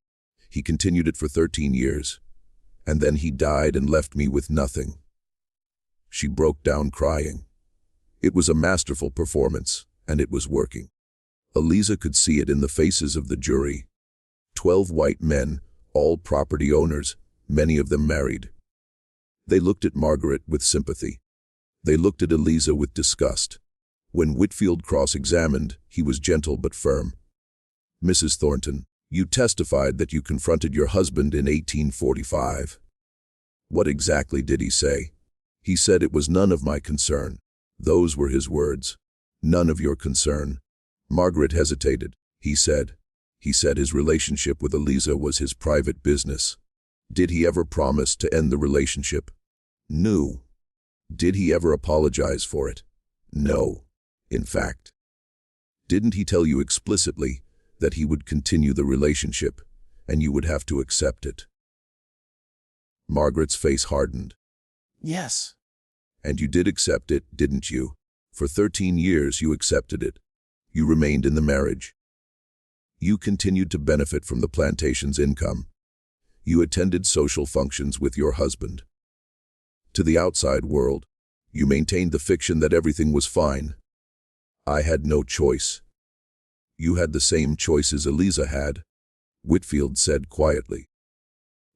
he continued it for 13 years, and then he died and left me with nothing." She broke down crying. It was a masterful performance, and it was working. Eliza could see it in the faces of the jury. 12 white men, all property owners, many of them married. They looked at Margaret with sympathy. They looked at Eliza with disgust. When Whitfield cross-examined, he was gentle but firm. "Mrs. Thornton, you testified that you confronted your husband in 1845. What exactly did he say?" "He said it was none of my concern." Those were his words. "None of your concern." Margaret hesitated. He said his relationship with Eliza was his private business. "Did he ever promise to end the relationship?" "No." "Did he ever apologize for it?" "No. In fact, didn't he tell you explicitly that he would continue the relationship and you would have to accept it?" Margaret's face hardened. "Yes." "And you did accept it, didn't you? For 13 years you accepted it. You remained in the marriage. You continued to benefit from the plantation's income. You attended social functions with your husband. To the outside world, you maintained the fiction that everything was fine. I had no choice." "You had the same choices Eliza had," Whitfield said quietly.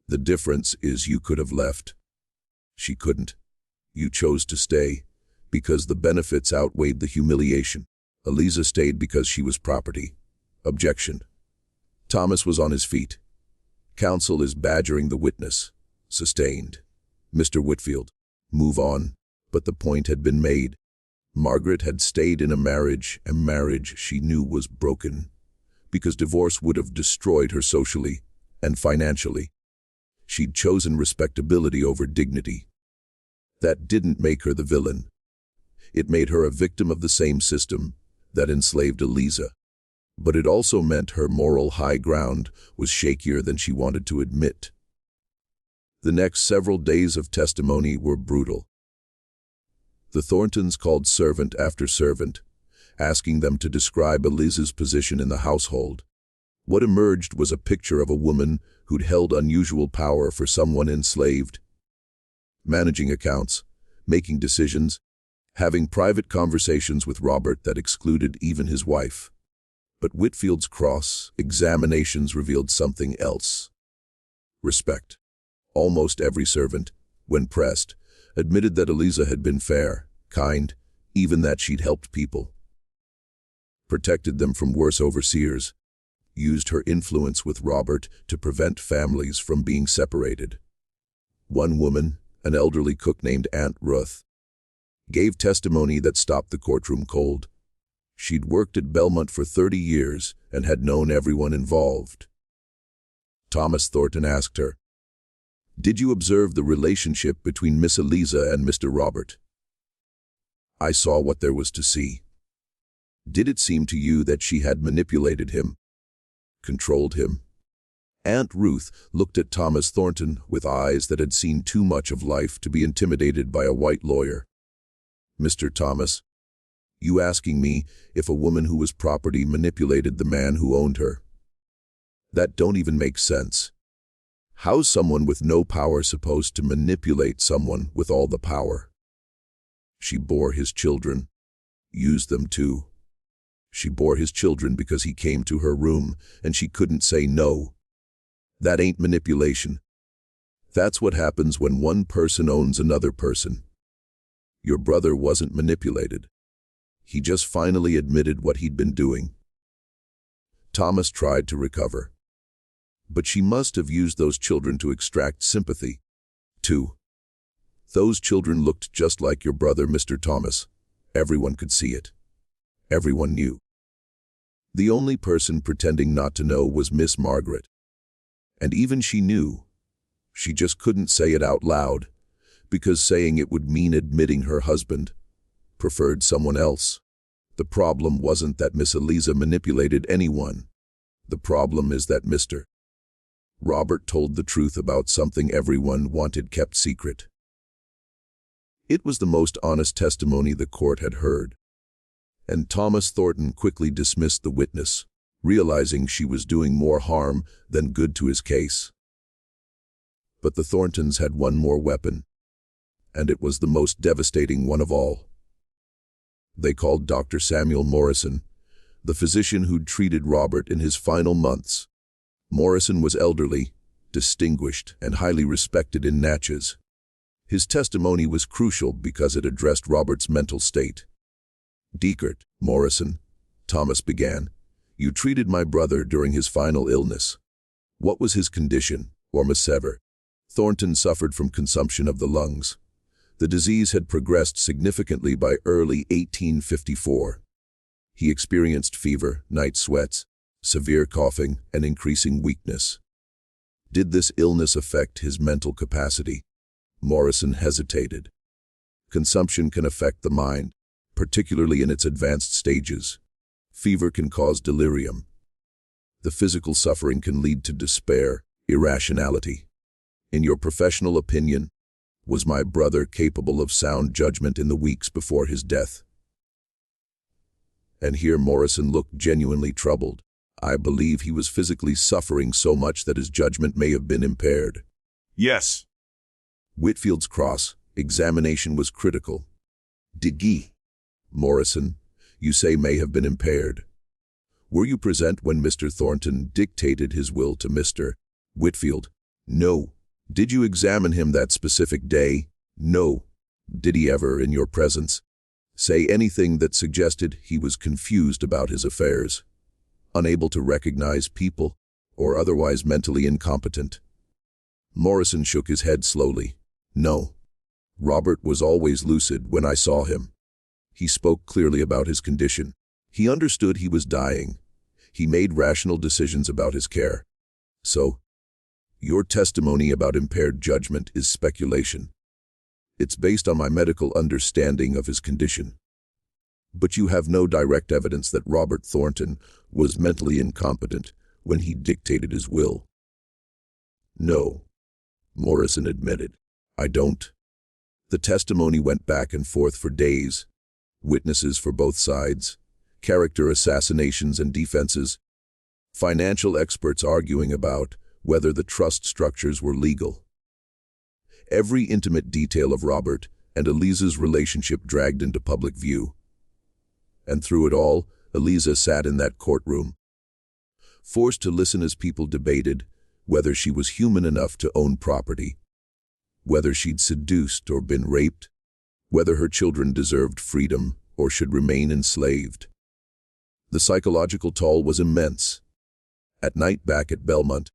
"The difference is you could have left. She couldn't. You chose to stay because the benefits outweighed the humiliation. Eliza stayed because she was property." Objection. Thomas was on his feet. "Counsel is badgering the witness." Sustained. "Mr. Whitfield, move on." But the point had been made. Margaret had stayed in a marriage she knew was broken, because divorce would have destroyed her socially and financially. She'd chosen respectability over dignity. That didn't make her the villain. It made her a victim of the same system that enslaved Eliza. But it also meant her moral high ground was shakier than she wanted to admit. The next several days of testimony were brutal. The Thorntons called servant after servant, asking them to describe Eliza's position in the household. What emerged was a picture of a woman who'd held unusual power for someone enslaved. Managing accounts, making decisions, having private conversations with Robert that excluded even his wife. But Whitfield's cross-examinations revealed something else. Respect. Almost every servant, when pressed, admitted that Eliza had been fair, kind, even that she'd helped people. Protected them from worse overseers, used her influence with Robert to prevent families from being separated. One woman, an elderly cook named Aunt Ruth, gave testimony that stopped the courtroom cold. She'd worked at Belmont for 30 years and had known everyone involved. Thomas Thornton asked her, "Did you observe the relationship between Miss Eliza and Mr. Robert?" "I saw what there was to see." "Did it seem to you that she had manipulated him, controlled him?" Aunt Ruth looked at Thomas Thornton with eyes that had seen too much of life to be intimidated by a white lawyer. "Mr. Thomas, you asking me if a woman who was property manipulated the man who owned her? That don't even make sense. How's someone with no power supposed to manipulate someone with all the power?" "She bore his children, used them too. She bore his children because he came to her room and she couldn't say no. That ain't manipulation. That's what happens when one person owns another person. Your brother wasn't manipulated. He just finally admitted what he'd been doing." Thomas tried to recover. "But she must have used those children to extract sympathy, too. Those children looked just like your brother, Mr. Thomas. Everyone could see it. Everyone knew." The only person pretending not to know was Miss Margaret. And even she knew. She just couldn't say it out loud, because saying it would mean admitting her husband preferred someone else. The problem wasn't that Miss Eliza manipulated anyone. The problem is that Mr. Robert told the truth about something everyone wanted kept secret. It was the most honest testimony the court had heard, and Thomas Thornton quickly dismissed the witness, realizing she was doing more harm than good to his case. But the Thorntons had one more weapon, and it was the most devastating one of all. They called Dr. Samuel Morrison, the physician who'd treated Robert in his final months. Morrison was elderly, distinguished, and highly respected in Natchez. His testimony was crucial because it addressed Robert's mental state. "Deckert, Morrison," Thomas began, "you treated my brother during his final illness. What was his condition, or Sever?" Thornton suffered from consumption of the lungs. The disease had progressed significantly by early 1854. He experienced fever, night sweats, severe coughing, and increasing weakness. Did this illness affect his mental capacity? Morrison hesitated. Consumption can affect the mind, particularly in its advanced stages. Fever can cause delirium. The physical suffering can lead to despair, irrationality. In your professional opinion, was my brother capable of sound judgment in the weeks before his death? And here Morrison looked genuinely troubled. "I believe he was physically suffering so much that his judgment may have been impaired." Yes. Whitfield's cross-examination was critical. "Did Morrison, you say may have been impaired. Were you present when Mr. Thornton dictated his will to Mr. Whitfield?" "No." "Did you examine him that specific day?" "No." "Did he ever, in your presence, say anything that suggested he was confused about his affairs, unable to recognize people, or otherwise mentally incompetent?" Morrison shook his head slowly. "No. Robert was always lucid when I saw him. He spoke clearly about his condition. He understood he was dying. He made rational decisions about his care. So, your testimony about impaired judgment is speculation. It's based on my medical understanding of his condition. But you have no direct evidence that Robert Thornton was mentally incompetent when he dictated his will." "No," Morrison admitted. "I don't." The testimony went back and forth for days. Witnesses for both sides, character assassinations and defenses, financial experts arguing about whether the trust structures were legal. Every intimate detail of Robert and Eliza's relationship dragged into public view. And through it all, Eliza sat in that courtroom, forced to listen as people debated whether she was human enough to own property, whether she'd seduced or been raped, whether her children deserved freedom or should remain enslaved. The psychological toll was immense. At night back at Belmont,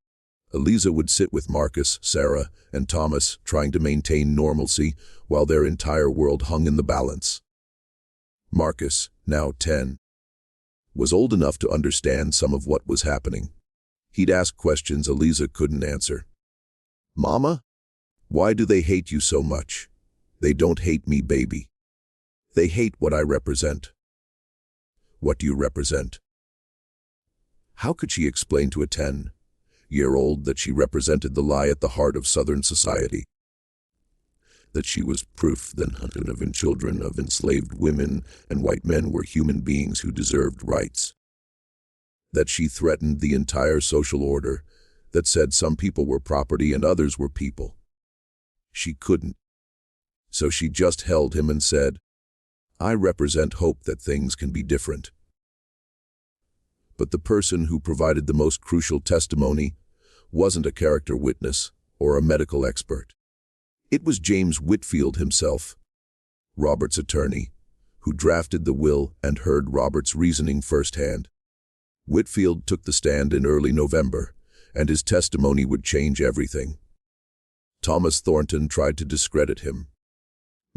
Eliza would sit with Marcus, Sarah, and Thomas, trying to maintain normalcy while their entire world hung in the balance. Marcus, now 10, was old enough to understand some of what was happening. He'd ask questions Eliza couldn't answer. "Mama, why do they hate you so much?" "They don't hate me, baby. They hate what I represent." "What do you represent?" How could she explain to a 10-year-old that she represented the lie at the heart of Southern society? That she was proof that hundreds of children of enslaved women and white men were human beings who deserved rights? That she threatened the entire social order that said some people were property and others were people? She couldn't. So she just held him and said, "I represent hope that things can be different." But the person who provided the most crucial testimony wasn't a character witness or a medical expert. It was James Whitfield himself, Robert's attorney, who drafted the will and heard Robert's reasoning firsthand. Whitfield took the stand in early November, and his testimony would change everything. Thomas Thornton tried to discredit him.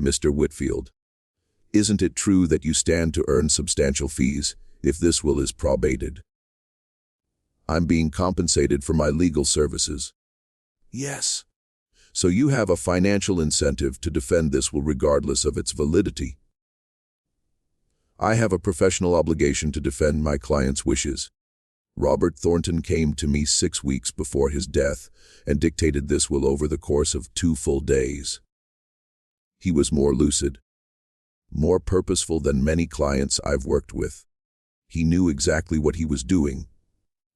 "Mr. Whitfield, isn't it true that you stand to earn substantial fees if this will is probated. I'm being compensated for my legal services. Yes. So you have a financial incentive to defend this will regardless of its validity. I have a professional obligation to defend my client's wishes. Robert Thornton came to me 6 weeks before his death and dictated this will over the course of 2 full days. He was more lucid, more purposeful than many clients I've worked with. He knew exactly what he was doing.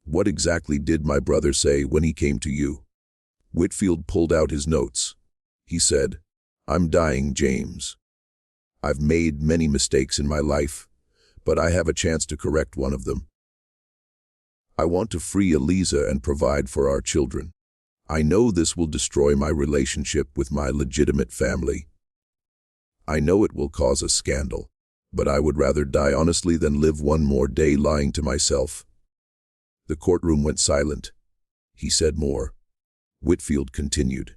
What exactly did my brother say when he came to you? Whitfield pulled out his notes. He said, "I'm dying, James. I've made many mistakes in my life, but I have a chance to correct one of them. I want to free Eliza and provide for our children. I know this will destroy my relationship with my legitimate family. I know it will cause a scandal, but I would rather die honestly than live one more day lying to myself." The courtroom went silent. He said more. Whitfield continued.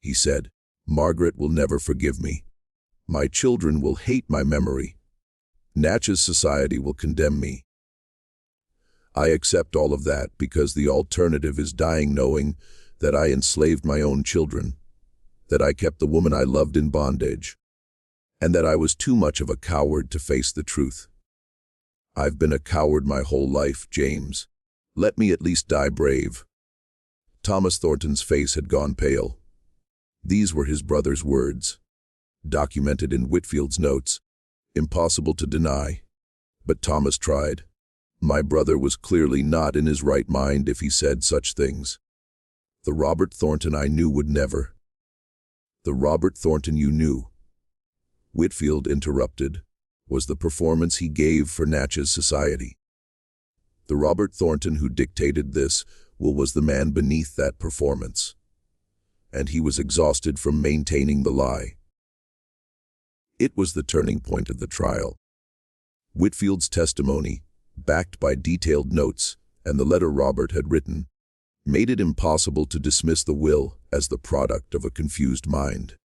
He said, "Margaret will never forgive me. My children will hate my memory. Natchez society will condemn me. I accept all of that because the alternative is dying knowing that I enslaved my own children, that I kept the woman I loved in bondage, and that I was too much of a coward to face the truth. I've been a coward my whole life, James. Let me at least die brave." Thomas Thornton's face had gone pale. These were his brother's words, documented in Whitfield's notes. Impossible to deny. But Thomas tried. My brother was clearly not in his right mind if he said such things. The Robert Thornton I knew would never. The Robert Thornton you knew, Whitfield interrupted, was the performance he gave for Natchez society. The Robert Thornton who dictated this was the man beneath that performance. And he was exhausted from maintaining the lie. It was the turning point of the trial. Whitfield's testimony, backed by detailed notes and the letter Robert had written, made it impossible to dismiss the will as the product of a confused mind.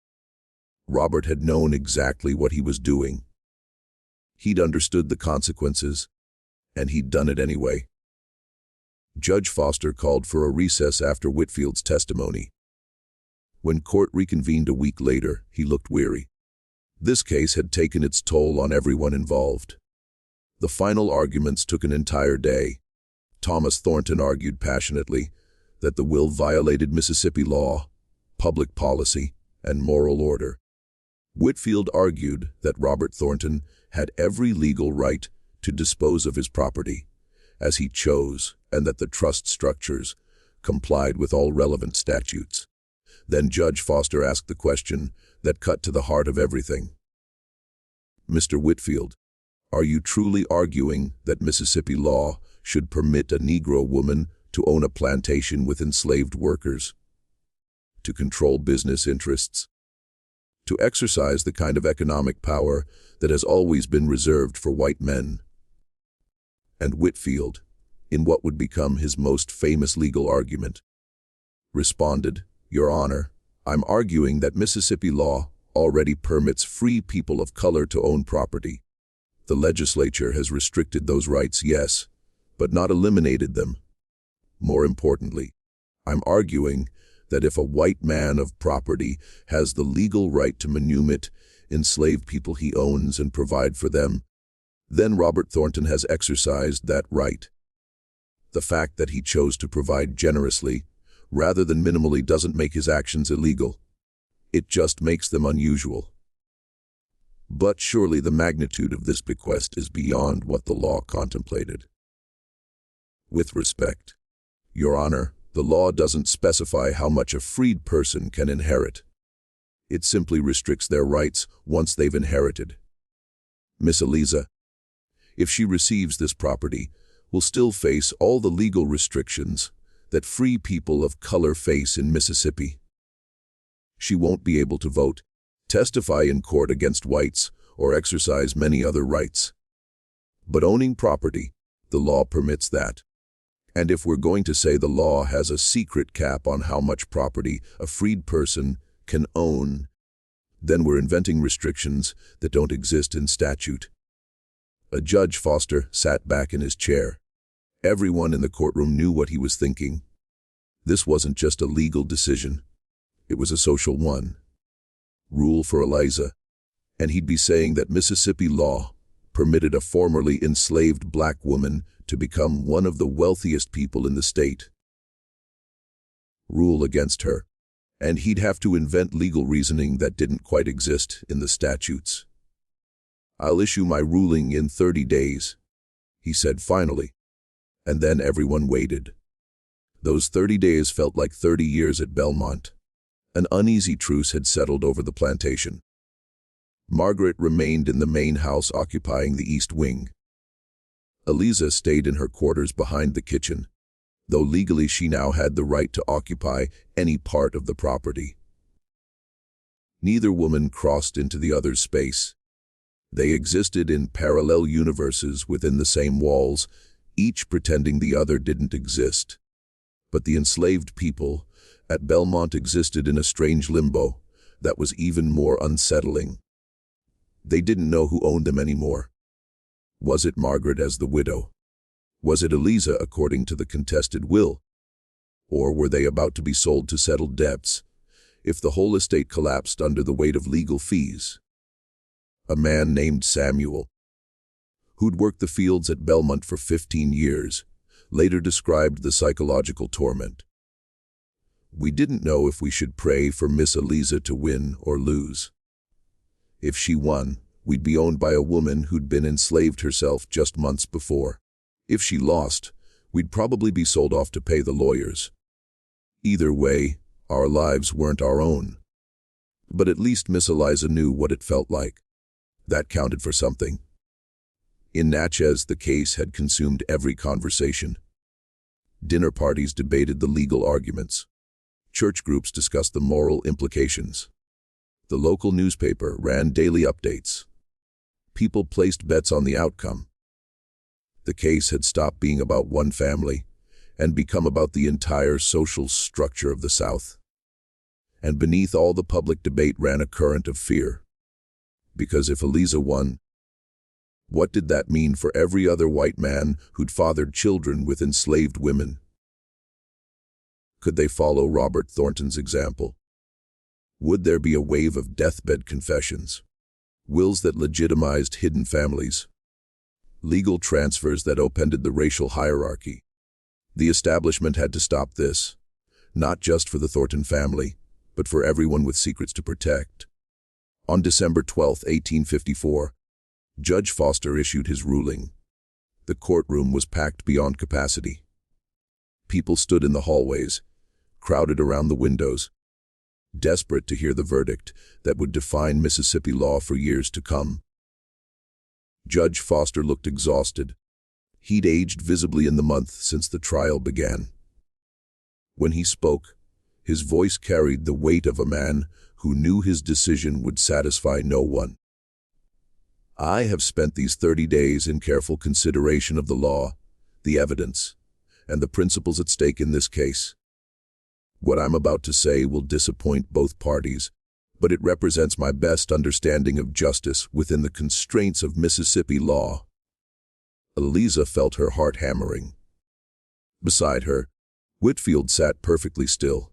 Robert had known exactly what he was doing. He'd understood the consequences, and he'd done it anyway. Judge Foster called for a recess after Whitfield's testimony. When court reconvened a week later, he looked weary. This case had taken its toll on everyone involved. The final arguments took an entire day. Thomas Thornton argued passionately that the will violated Mississippi law, public policy, and moral order. Whitfield argued that Robert Thornton had every legal right to dispose of his property, as he chose, and that the trust structures complied with all relevant statutes. Then Judge Foster asked the question that cut to the heart of everything. "Mr. Whitfield, are you truly arguing that Mississippi law should permit a Negro woman to own a plantation with enslaved workers, to control business interests, to exercise the kind of economic power that has always been reserved for white men?" And Whitfield, in what would become his most famous legal argument, responded, "Your Honor, I'm arguing that Mississippi law already permits free people of color to own property. The legislature has restricted those rights, yes, but not eliminated them. More importantly, I'm arguing that if a white man of property has the legal right to manumit enslaved people he owns and provide for them, then Robert Thornton has exercised that right. The fact that he chose to provide generously rather than minimally doesn't make his actions illegal. It just makes them unusual. But surely the magnitude of this bequest is beyond what the law contemplated. With respect, Your Honor, the law doesn't specify how much a freed person can inherit. It simply restricts their rights once they've inherited. Miss Eliza, if she receives this property, will still face all the legal restrictions that free people of color face in Mississippi. She won't be able to vote, testify in court against whites, or exercise many other rights. But owning property, the law permits that. And if we're going to say the law has a secret cap on how much property a freed person can own, then we're inventing restrictions that don't exist in statute. Judge Foster sat back in his chair. Everyone in the courtroom knew what he was thinking. This wasn't just a legal decision. It was a social one. Rule for Eliza. And he'd be saying that Mississippi law permitted a formerly enslaved black woman to become one of the wealthiest people in the state. Rule against her. And he'd have to invent legal reasoning that didn't quite exist in the statutes. "I'll issue my ruling in 30 days, he said finally. And then everyone waited. Those 30 days felt like 30 years at Belmont. An uneasy truce had settled over the plantation. Margaret remained in the main house occupying the east wing. Eliza stayed in her quarters behind the kitchen, though legally she now had the right to occupy any part of the property. Neither woman crossed into the other's space. They existed in parallel universes within the same walls, each pretending the other didn't exist. But the enslaved people at Belmont existed in a strange limbo that was even more unsettling. They didn't know who owned them anymore. Was it Margaret as the widow? Was it Eliza according to the contested will? Or were they about to be sold to settle debts if the whole estate collapsed under the weight of legal fees? A man named Samuel, who'd worked the fields at Belmont for 15 years, later described the psychological torment. "We didn't know if we should pray for Miss Eliza to win or lose. If she won, we'd be owned by a woman who'd been enslaved herself just months before. If she lost, we'd probably be sold off to pay the lawyers. Either way, our lives weren't our own. But at least Miss Eliza knew what it felt like. That counted for something." In Natchez, the case had consumed every conversation. Dinner parties debated the legal arguments. Church groups discussed the moral implications. The local newspaper ran daily updates. People placed bets on the outcome. The case had stopped being about one family and become about the entire social structure of the South. And beneath all the public debate ran a current of fear. Because if Eliza won, what did that mean for every other white man who'd fathered children with enslaved women? Could they follow Robert Thornton's example? Would there be a wave of deathbed confessions, wills that legitimized hidden families, legal transfers that upended the racial hierarchy? The establishment had to stop this, not just for the Thornton family, but for everyone with secrets to protect. On December 12, 1854, Judge Foster issued his ruling. The courtroom was packed beyond capacity. People stood in the hallways, crowded around the windows, desperate to hear the verdict that would define Mississippi law for years to come. Judge Foster looked exhausted. He'd aged visibly in the month since the trial began. When he spoke, his voice carried the weight of a man who knew his decision would satisfy no one. "I have spent these 30 days in careful consideration of the law, the evidence, and the principles at stake in this case. What I'm about to say will disappoint both parties, but it represents my best understanding of justice within the constraints of Mississippi law." Eliza felt her heart hammering. Beside her, Whitfield sat perfectly still.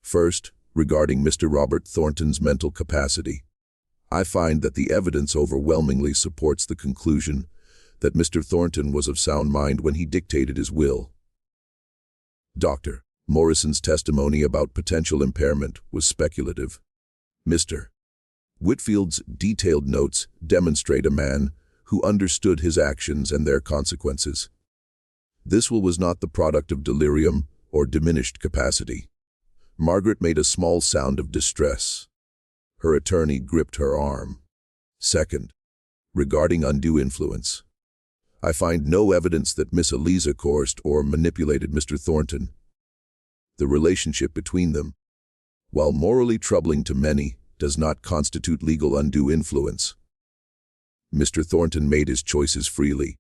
"First, regarding Mr. Robert Thornton's mental capacity, I find that the evidence overwhelmingly supports the conclusion that Mr. Thornton was of sound mind when he dictated his will. Dr. Morrison's testimony about potential impairment was speculative. Mr. Whitfield's detailed notes demonstrate a man who understood his actions and their consequences. This will was not the product of delirium or diminished capacity." Margaret made a small sound of distress. Her attorney gripped her arm. "Second, regarding undue influence, I find no evidence that Miss Eliza coerced or manipulated Mr. Thornton. The relationship between them, while morally troubling to many, does not constitute legal undue influence. Mr. Thornton made his choices freely,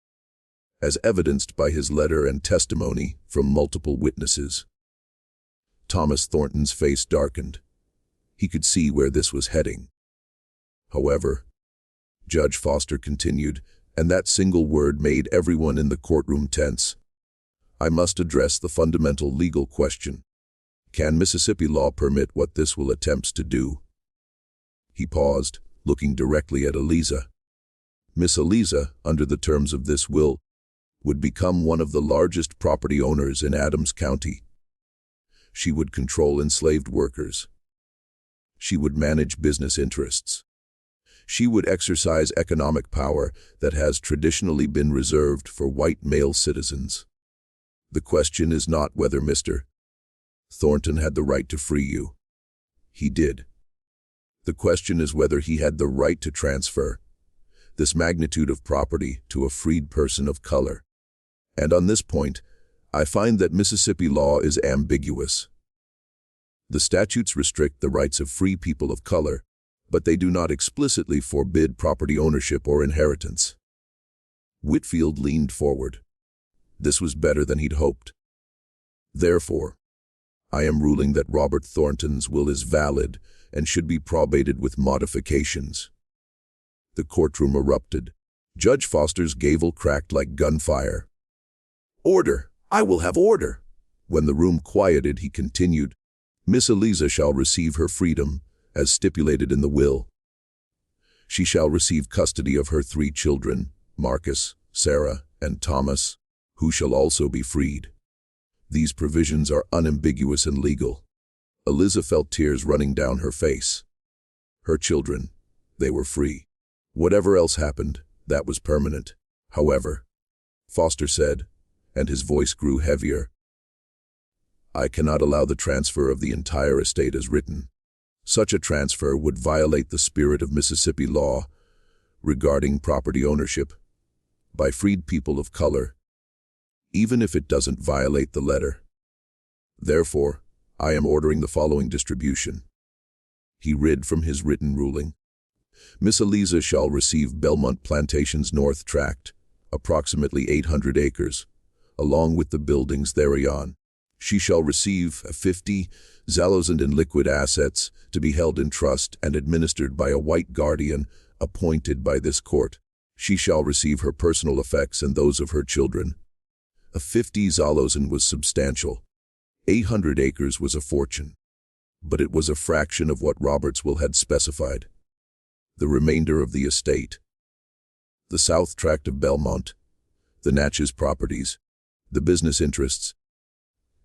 as evidenced by his letter and testimony from multiple witnesses." Thomas Thornton's face darkened. He could see where this was heading. However, Judge Foster continued, And that single word made everyone in the courtroom tense. I must address the fundamental legal question. Can Mississippi law permit what this will attempts to do? He paused, looking directly at Eliza. Miss Eliza, under the terms of this will, would become one of the largest property owners in Adams County. She would control enslaved workers. She would manage business interests. She would exercise economic power that has traditionally been reserved for white male citizens. The question is not whether Mr. Thornton had the right to free you. He did. The question is whether he had the right to transfer this magnitude of property to a freed person of color. And on this point, I find that Mississippi law is ambiguous. The statutes restrict the rights of free people of color, but they do not explicitly forbid property ownership or inheritance. Whitfield leaned forward. This was better than he'd hoped. Therefore, I am ruling that Robert Thornton's will is valid and should be probated with modifications. The courtroom erupted. Judge Foster's gavel cracked like gunfire. Order! I will have order! When the room quieted, he continued, Miss Eliza shall receive her freedom, as stipulated in the will. She shall receive custody of her 3 children, Marcus, Sarah, and Thomas, who shall also be freed. These provisions are unambiguous and legal. Eliza felt tears running down her face. Her children, they were free. Whatever else happened, that was permanent. However, Foster said, and his voice grew heavier, I cannot allow the transfer of the entire estate as written. Such a transfer would violate the spirit of Mississippi law regarding property ownership by freed people of color, even if it doesn't violate the letter. Therefore, I am ordering the following distribution. He read from his written ruling. Miss Eliza shall receive Belmont Plantation's north tract, approximately 800 acres, along with the buildings thereon. She shall receive 50,000 in liquid assets to be held in trust and administered by a white guardian appointed by this court. She shall receive her personal effects and those of her children. 50,000 was substantial. 800 acres was a fortune, but it was a fraction of what Robert's will had specified. The remainder of the estate, the south tract of Belmont, the Natchez properties, the business interests,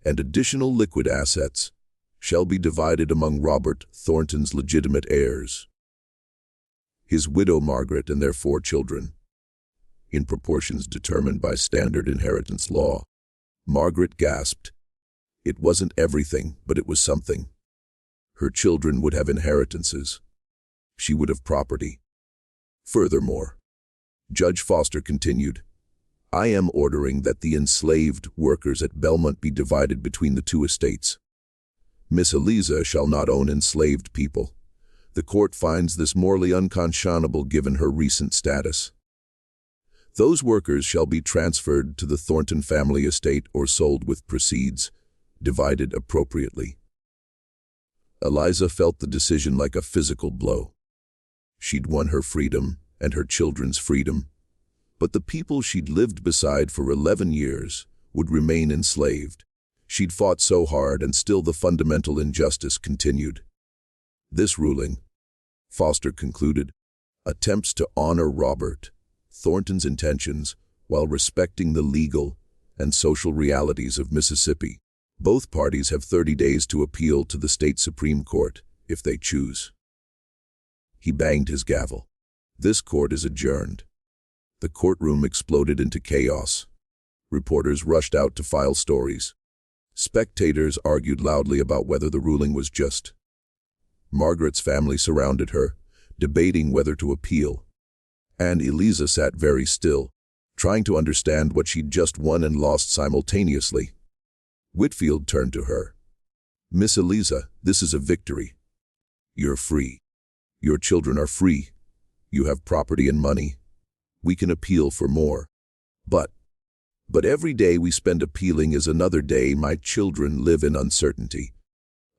and additional liquid assets shall be divided among Robert Thornton's legitimate heirs, his widow Margaret and their 4 children, in proportions determined by standard inheritance law. Margaret gasped. It wasn't everything, but it was something. Her children would have inheritances. She would have property. Furthermore, Judge Foster continued, I am ordering that the enslaved workers at Belmont be divided between the 2 estates. Miss Eliza shall not own enslaved people. The court finds this morally unconscionable given her recent status. Those workers shall be transferred to the Thornton family estate or sold with proceeds, divided appropriately. Eliza felt the decision like a physical blow. She'd won her freedom and her children's freedom, but the people she'd lived beside for 11 years would remain enslaved. She'd fought so hard, and still the fundamental injustice continued. This ruling, Foster concluded, attempts to honor Robert Thornton's intentions while respecting the legal and social realities of Mississippi. Both parties have 30 days to appeal to the state Supreme Court, if they choose. He banged his gavel. This court is adjourned. The courtroom exploded into chaos. Reporters rushed out to file stories. Spectators argued loudly about whether the ruling was just. Margaret's family surrounded her, debating whether to appeal. And Eliza sat very still, trying to understand what she'd just won and lost simultaneously. Whitfield turned to her. Miss Eliza, this is a victory. You're free. Your children are free. You have property and money. We can appeal for more. But every day we spend appealing is another day my children live in uncertainty,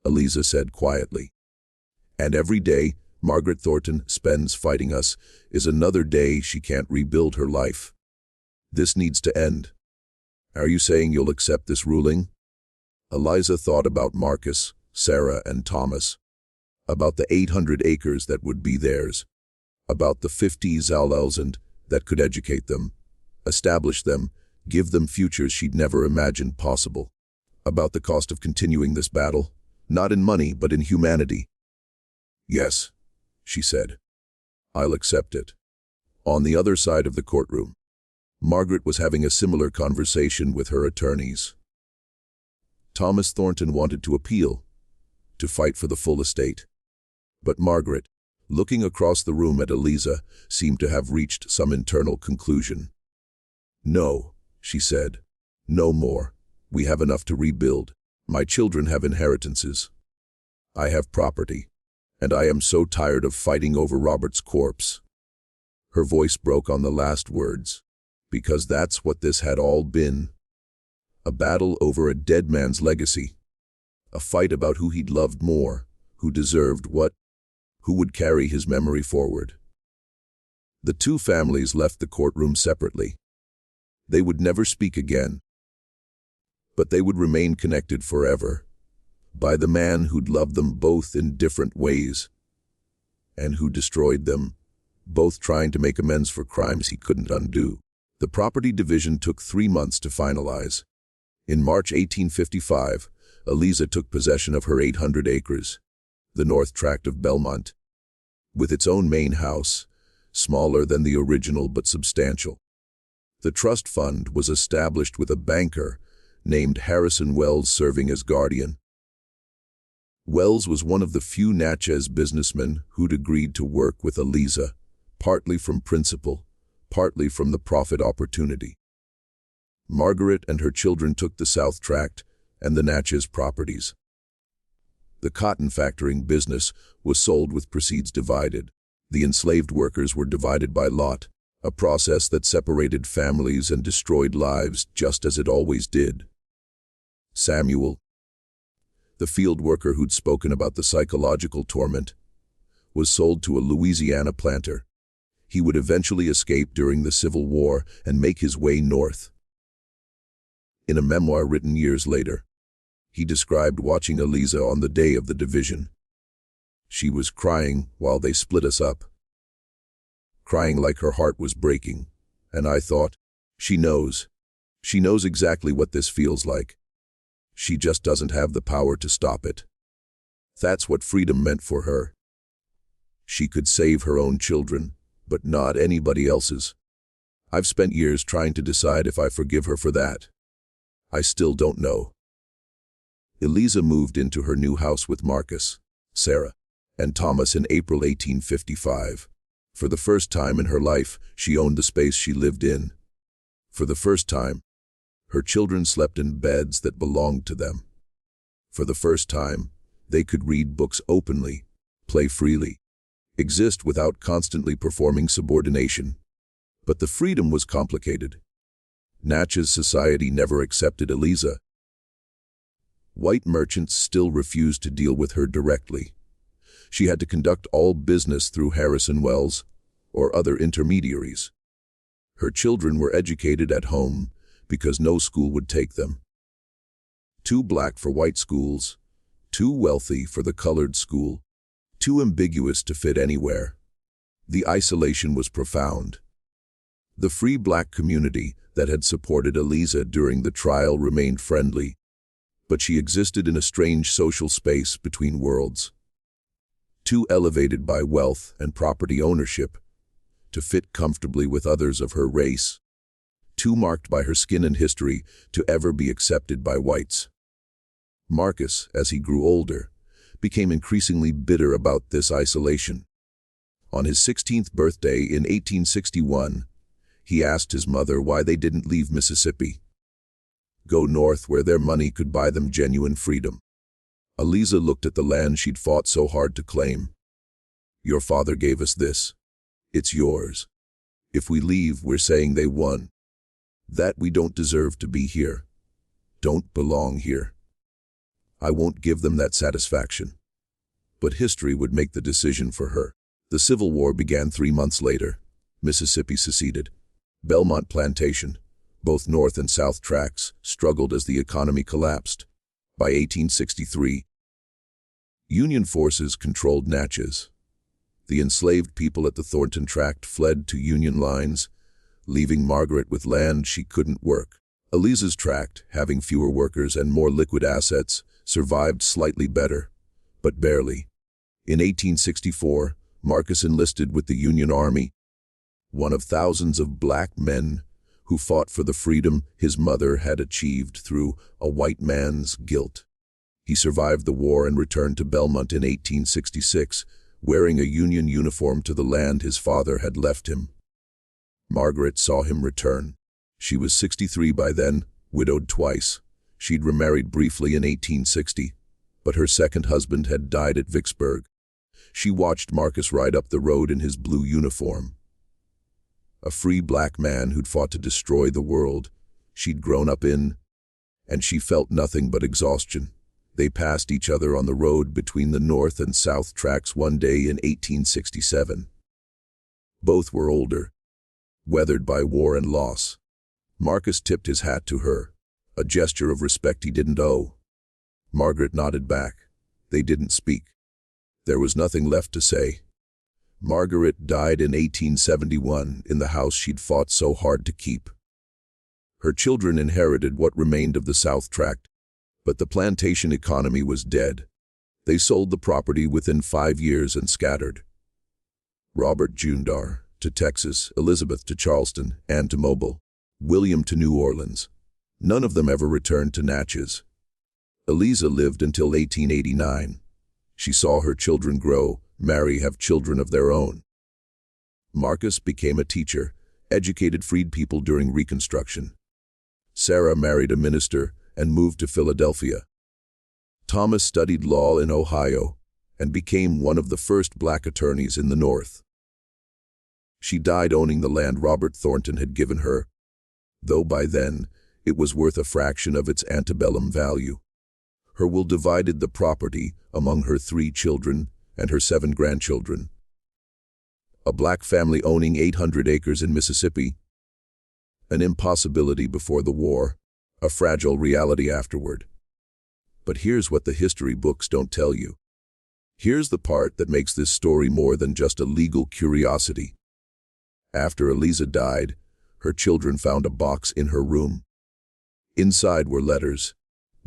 Eliza said quietly. And every day Margaret Thornton spends fighting us is another day she can't rebuild her life. This needs to end. Are you saying you'll accept this ruling? Eliza thought about Marcus, Sarah, and Thomas, about the 800 acres that would be theirs, about the 50 Zalelzand that could educate them, establish them, give them futures she'd never imagined possible, about the cost of continuing this battle, not in money but in humanity. Yes, she said. I'll accept it. On the other side of the courtroom, Margaret was having a similar conversation with her attorneys. Thomas Thornton wanted to appeal, to fight for the full estate. But Margaret, looking across the room at Eliza, seemed to have reached some internal conclusion. No, she said. No more. We have enough to rebuild. My children have inheritances. I have property. And I am so tired of fighting over Robert's corpse. Her voice broke on the last words, because that's what this had all been. A battle over a dead man's legacy. A fight about who he'd loved more, who deserved what, who would carry his memory forward. The two families left the courtroom separately. They would never speak again. But they would remain connected forever, by the man who'd loved them both in different ways, and who destroyed them, both trying to make amends for crimes he couldn't undo. The property division took 3 months to finalize. In March 1855, Eliza took possession of her 800 acres, the north tract of Belmont, with its own main house, smaller than the original but substantial. The trust fund was established with a banker named Harrison Wells serving as guardian. Wells was one of the few Natchez businessmen who'd agreed to work with Eliza, partly from principle, partly from the profit opportunity. Margaret and her children took the South Tract and the Natchez properties. The cotton factoring business was sold with proceeds divided. The enslaved workers were divided by lot, a process that separated families and destroyed lives just as it always did. Samuel, the field worker who'd spoken about the psychological torment, was sold to a Louisiana planter. He would eventually escape during the Civil War and make his way north. In a memoir written years later, he described watching Eliza on the day of the division. She was crying while they split us up. Crying like her heart was breaking, and I thought, she knows. She knows exactly what this feels like. She just doesn't have the power to stop it. That's what freedom meant for her. She could save her own children, but not anybody else's. I've spent years trying to decide if I forgive her for that. I still don't know. Eliza moved into her new house with Marcus, Sarah, and Thomas in April 1855. For the first time in her life, she owned the space she lived in. For the first time, her children slept in beds that belonged to them. For the first time, they could read books openly, play freely, exist without constantly performing subordination. But the freedom was complicated. Natchez society never accepted Eliza. White merchants still refused to deal with her directly. She had to conduct all business through Harrison Wells or other intermediaries. Her children were educated at home because no school would take them. Too black for white schools, too wealthy for the colored school, too ambiguous to fit anywhere. The isolation was profound. The free black community that had supported Eliza during the trial remained friendly, but she existed in a strange social space between worlds. Too elevated by wealth and property ownership to fit comfortably with others of her race. Too marked by her skin and history to ever be accepted by whites. Marcus, as he grew older, became increasingly bitter about this isolation. On his 16th birthday in 1861, he asked his mother why they didn't leave Mississippi, go north where their money could buy them genuine freedom. Eliza looked at the land she'd fought so hard to claim. Your father gave us this. It's yours. If we leave, we're saying they won. That we don't deserve to be here. Don't belong here. I won't give them that satisfaction. But history would make the decision for her. The Civil War began 3 months later. Mississippi seceded. Belmont Plantation, both North and South tracts, struggled as the economy collapsed. By 1863, Union forces controlled Natchez. The enslaved people at the Thornton tract fled to Union lines, leaving Margaret with land she couldn't work. Eliza's tract, having fewer workers and more liquid assets, survived slightly better, but barely. In 1864, Marcus enlisted with the Union Army, one of thousands of black men who fought for the freedom his mother had achieved through a white man's guilt. He survived the war and returned to Belmont in 1866, wearing a Union uniform to the land his father had left him. Margaret saw him return. She was 63 by then, widowed twice. She'd remarried briefly in 1860, but her second husband had died at Vicksburg. She watched Marcus ride up the road in his blue uniform. A free black man who'd fought to destroy the world she'd grown up in, and she felt nothing but exhaustion. They passed each other on the road between the North and South tracks one day in 1867. Both were older, weathered by war and loss. Marcus tipped his hat to her, a gesture of respect he didn't owe. Margaret nodded back. They didn't speak. There was nothing left to say. Margaret died in 1871 in the house she'd fought so hard to keep. Her children inherited what remained of the South tract, but the plantation economy was dead. They sold the property within 5 years and scattered. Robert Jr. to Texas, Elizabeth to Charleston, Anne to Mobile, William to New Orleans. None of them ever returned to Natchez. Eliza lived until 1889. She saw her children grow, marry, have children of their own. Marcus became a teacher, educated freed people during Reconstruction. Sarah married a minister and moved to Philadelphia. Thomas studied law in Ohio and became one of the first black attorneys in the North. She died owning the land Robert Thornton had given her, though by then it was worth a fraction of its antebellum value. Her will divided the property among her 3 children and her 7 grandchildren. A black family owning 800 acres in Mississippi. An impossibility before the war, a fragile reality afterward. But here's what the history books don't tell you. Here's the part that makes this story more than just a legal curiosity. After Eliza died, her children found a box in her room. Inside were letters,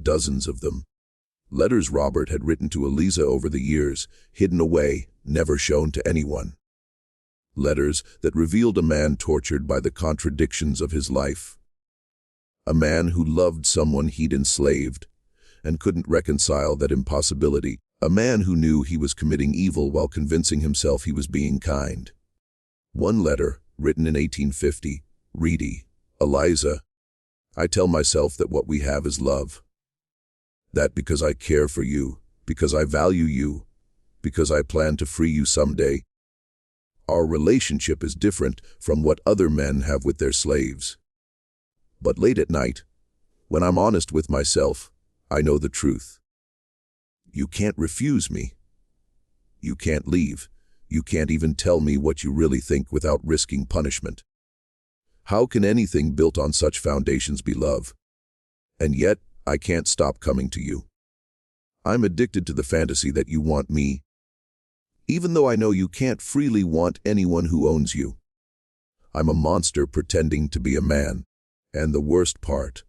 dozens of them. Letters Robert had written to Eliza over the years, hidden away, never shown to anyone. Letters that revealed a man tortured by the contradictions of his life. A man who loved someone he'd enslaved and couldn't reconcile that impossibility. A man who knew he was committing evil while convincing himself he was being kind. One letter, written in 1850, reedy, Eliza, I tell myself that what we have is love. That because I care for you, because I value you, because I plan to free you someday. Our relationship is different from what other men have with their slaves. But late at night, when I'm honest with myself, I know the truth. You can't refuse me. You can't leave. You can't even tell me what you really think without risking punishment. How can anything built on such foundations be love? And yet, I can't stop coming to you. I'm addicted to the fantasy that you want me, even though I know you can't freely want anyone who owns you. I'm a monster pretending to be a man, and the worst part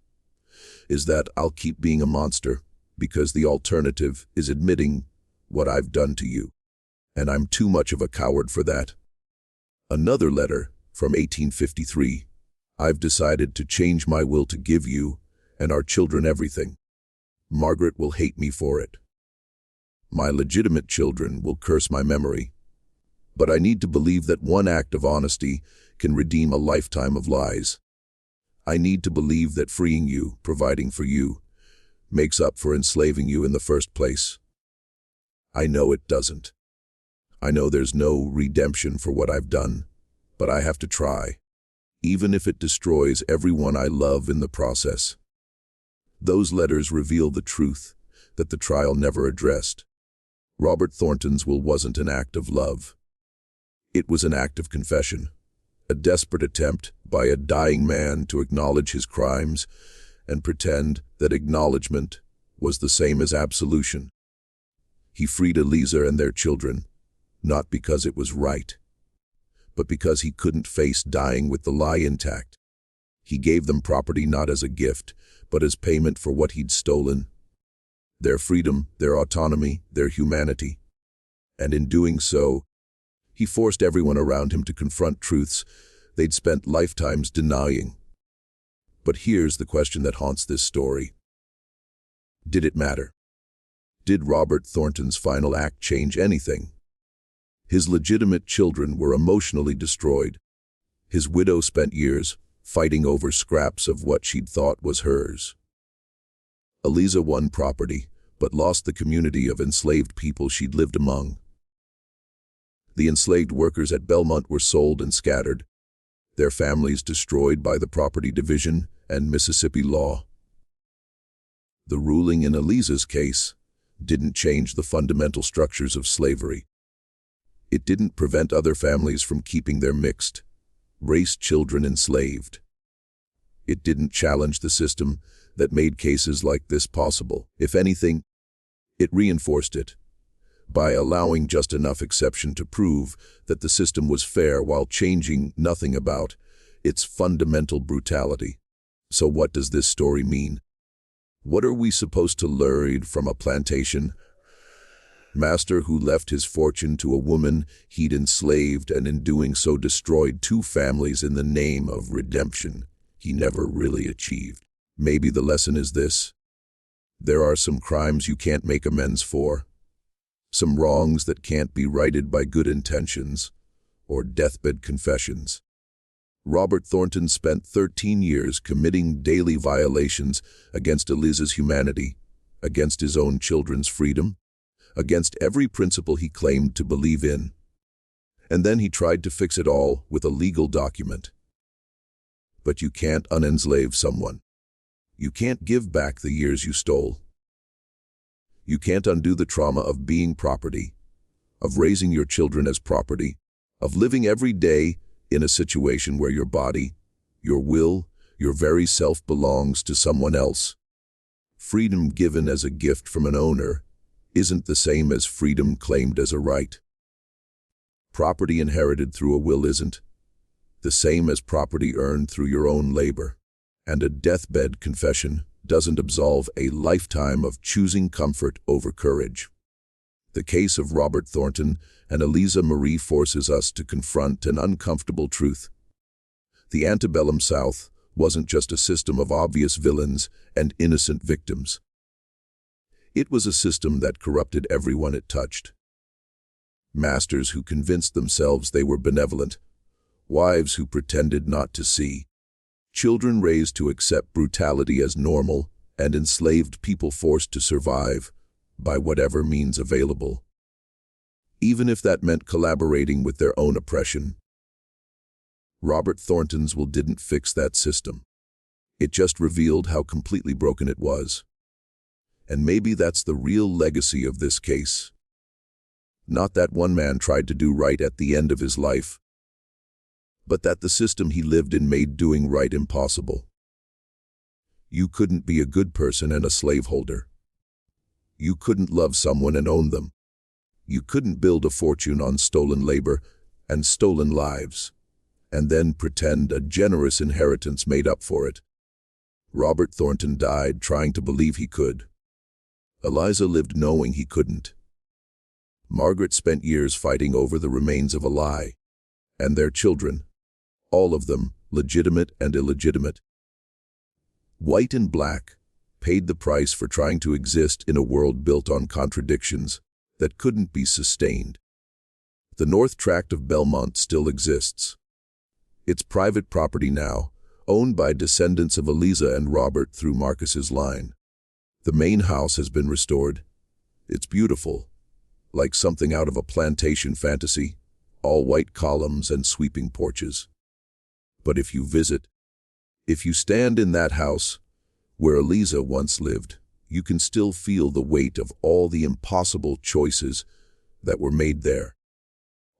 is that I'll keep being a monster because the alternative is admitting what I've done to you, and I'm too much of a coward for that. Another letter from 1853. I've decided to change my will to give you and our children everything. Margaret will hate me for it. My legitimate children will curse my memory. But I need to believe that one act of honesty can redeem a lifetime of lies. I need to believe that freeing you, providing for you, makes up for enslaving you in the first place. I know it doesn't. I know there's no redemption for what I've done, but I have to try, even if it destroys everyone I love in the process. Those letters reveal the truth that the trial never addressed. Robert Thornton's will wasn't an act of love. It was an act of confession, a desperate attempt by a dying man to acknowledge his crimes and pretend that acknowledgement was the same as absolution. He freed Eliza and their children, not because it was right, but because he couldn't face dying with the lie intact. He gave them property not as a gift, but as payment for what he'd stolen. Their freedom, their autonomy, their humanity. And in doing so, he forced everyone around him to confront truths they'd spent lifetimes denying. But here's the question that haunts this story. Did it matter? Did Robert Thornton's final act change anything? His legitimate children were emotionally destroyed. His widow spent years fighting over scraps of what she'd thought was hers. Eliza won property, but lost the community of enslaved people she'd lived among. The enslaved workers at Belmont were sold and scattered, their families destroyed by the property division and Mississippi law. The ruling in Eliza's case didn't change the fundamental structures of slavery. It didn't prevent other families from keeping their mixed race children enslaved. It didn't challenge the system that made cases like this possible. If anything, it reinforced it by allowing just enough exception to prove that the system was fair while changing nothing about its fundamental brutality. So what does this story mean? What are we supposed to learn from a plantation master who left his fortune to a woman he'd enslaved and in doing so destroyed two families in the name of redemption he never really achieved? Maybe the lesson is this: there are some crimes you can't make amends for, some wrongs that can't be righted by good intentions or deathbed confessions. Robert Thornton spent 13 years committing daily violations against Eliza's humanity, against his own children's freedom, against every principle he claimed to believe in. And then he tried to fix it all with a legal document. But you can't unenslave someone. You can't give back the years you stole. You can't undo the trauma of being property, of raising your children as property, of living every day in a situation where your body, your will, your very self belongs to someone else. Freedom given as a gift from an owner isn't the same as freedom claimed as a right. Property inherited through a will isn't the same as property earned through your own labor. And a deathbed confession doesn't absolve a lifetime of choosing comfort over courage. The case of Robert Thornton and Eliza Marie forces us to confront an uncomfortable truth. The Antebellum South wasn't just a system of obvious villains and innocent victims. It was a system that corrupted everyone it touched. Masters who convinced themselves they were benevolent, wives who pretended not to see, children raised to accept brutality as normal, and enslaved people forced to survive by whatever means available, even if that meant collaborating with their own oppression. Robert Thornton's will didn't fix that system. It just revealed how completely broken it was. And maybe that's the real legacy of this case. Not that one man tried to do right at the end of his life, but that the system he lived in made doing right impossible. You couldn't be a good person and a slaveholder. You couldn't love someone and own them. You couldn't build a fortune on stolen labor and stolen lives, and then pretend a generous inheritance made up for it. Robert Thornton died trying to believe he could. Eliza lived knowing he couldn't. Margaret spent years fighting over the remains of a lie, and their children, all of them, legitimate and illegitimate, white and black, paid the price for trying to exist in a world built on contradictions that couldn't be sustained. The North Tract of Belmont still exists. It's private property now, owned by descendants of Eliza and Robert through Marcus's line. The main house has been restored. It's beautiful, like something out of a plantation fantasy, all white columns and sweeping porches. But if you visit, if you stand in that house where Eliza once lived, you can still feel the weight of all the impossible choices that were made there.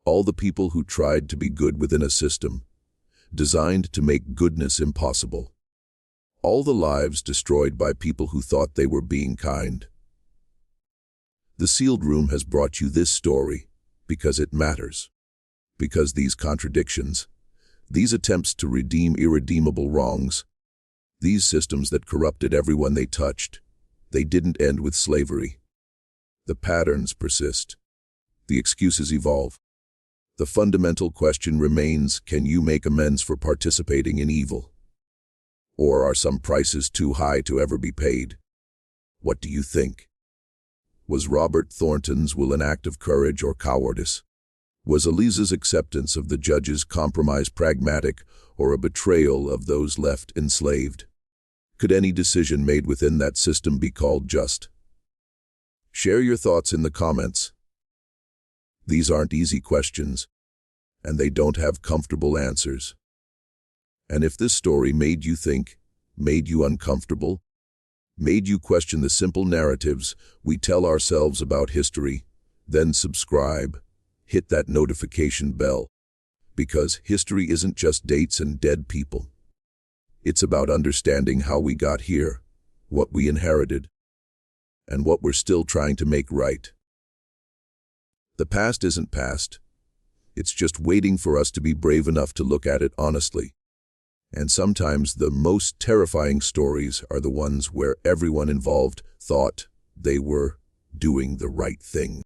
All the people who tried to be good within a system, designed to make goodness impossible. All the lives destroyed by people who thought they were being kind. The sealed room has brought you this story because it matters. Because these contradictions, these attempts to redeem irredeemable wrongs, these systems that corrupted everyone they touched, they didn't end with slavery. The patterns persist. The excuses evolve. The fundamental question remains, can you make amends for participating in evil? Or are some prices too high to ever be paid? What do you think? Was Robert Thornton's will an act of courage or cowardice? Was Eliza's acceptance of the judge's compromise pragmatic or a betrayal of those left enslaved? Could any decision made within that system be called just? Share your thoughts in the comments. These aren't easy questions, and they don't have comfortable answers. And if this story made you think, made you uncomfortable, made you question the simple narratives we tell ourselves about history, then subscribe, hit that notification bell, because history isn't just dates and dead people. It's about understanding how we got here, what we inherited, and what we're still trying to make right. The past isn't past. It's just waiting for us to be brave enough to look at it honestly. And sometimes the most terrifying stories are the ones where everyone involved thought they were doing the right thing.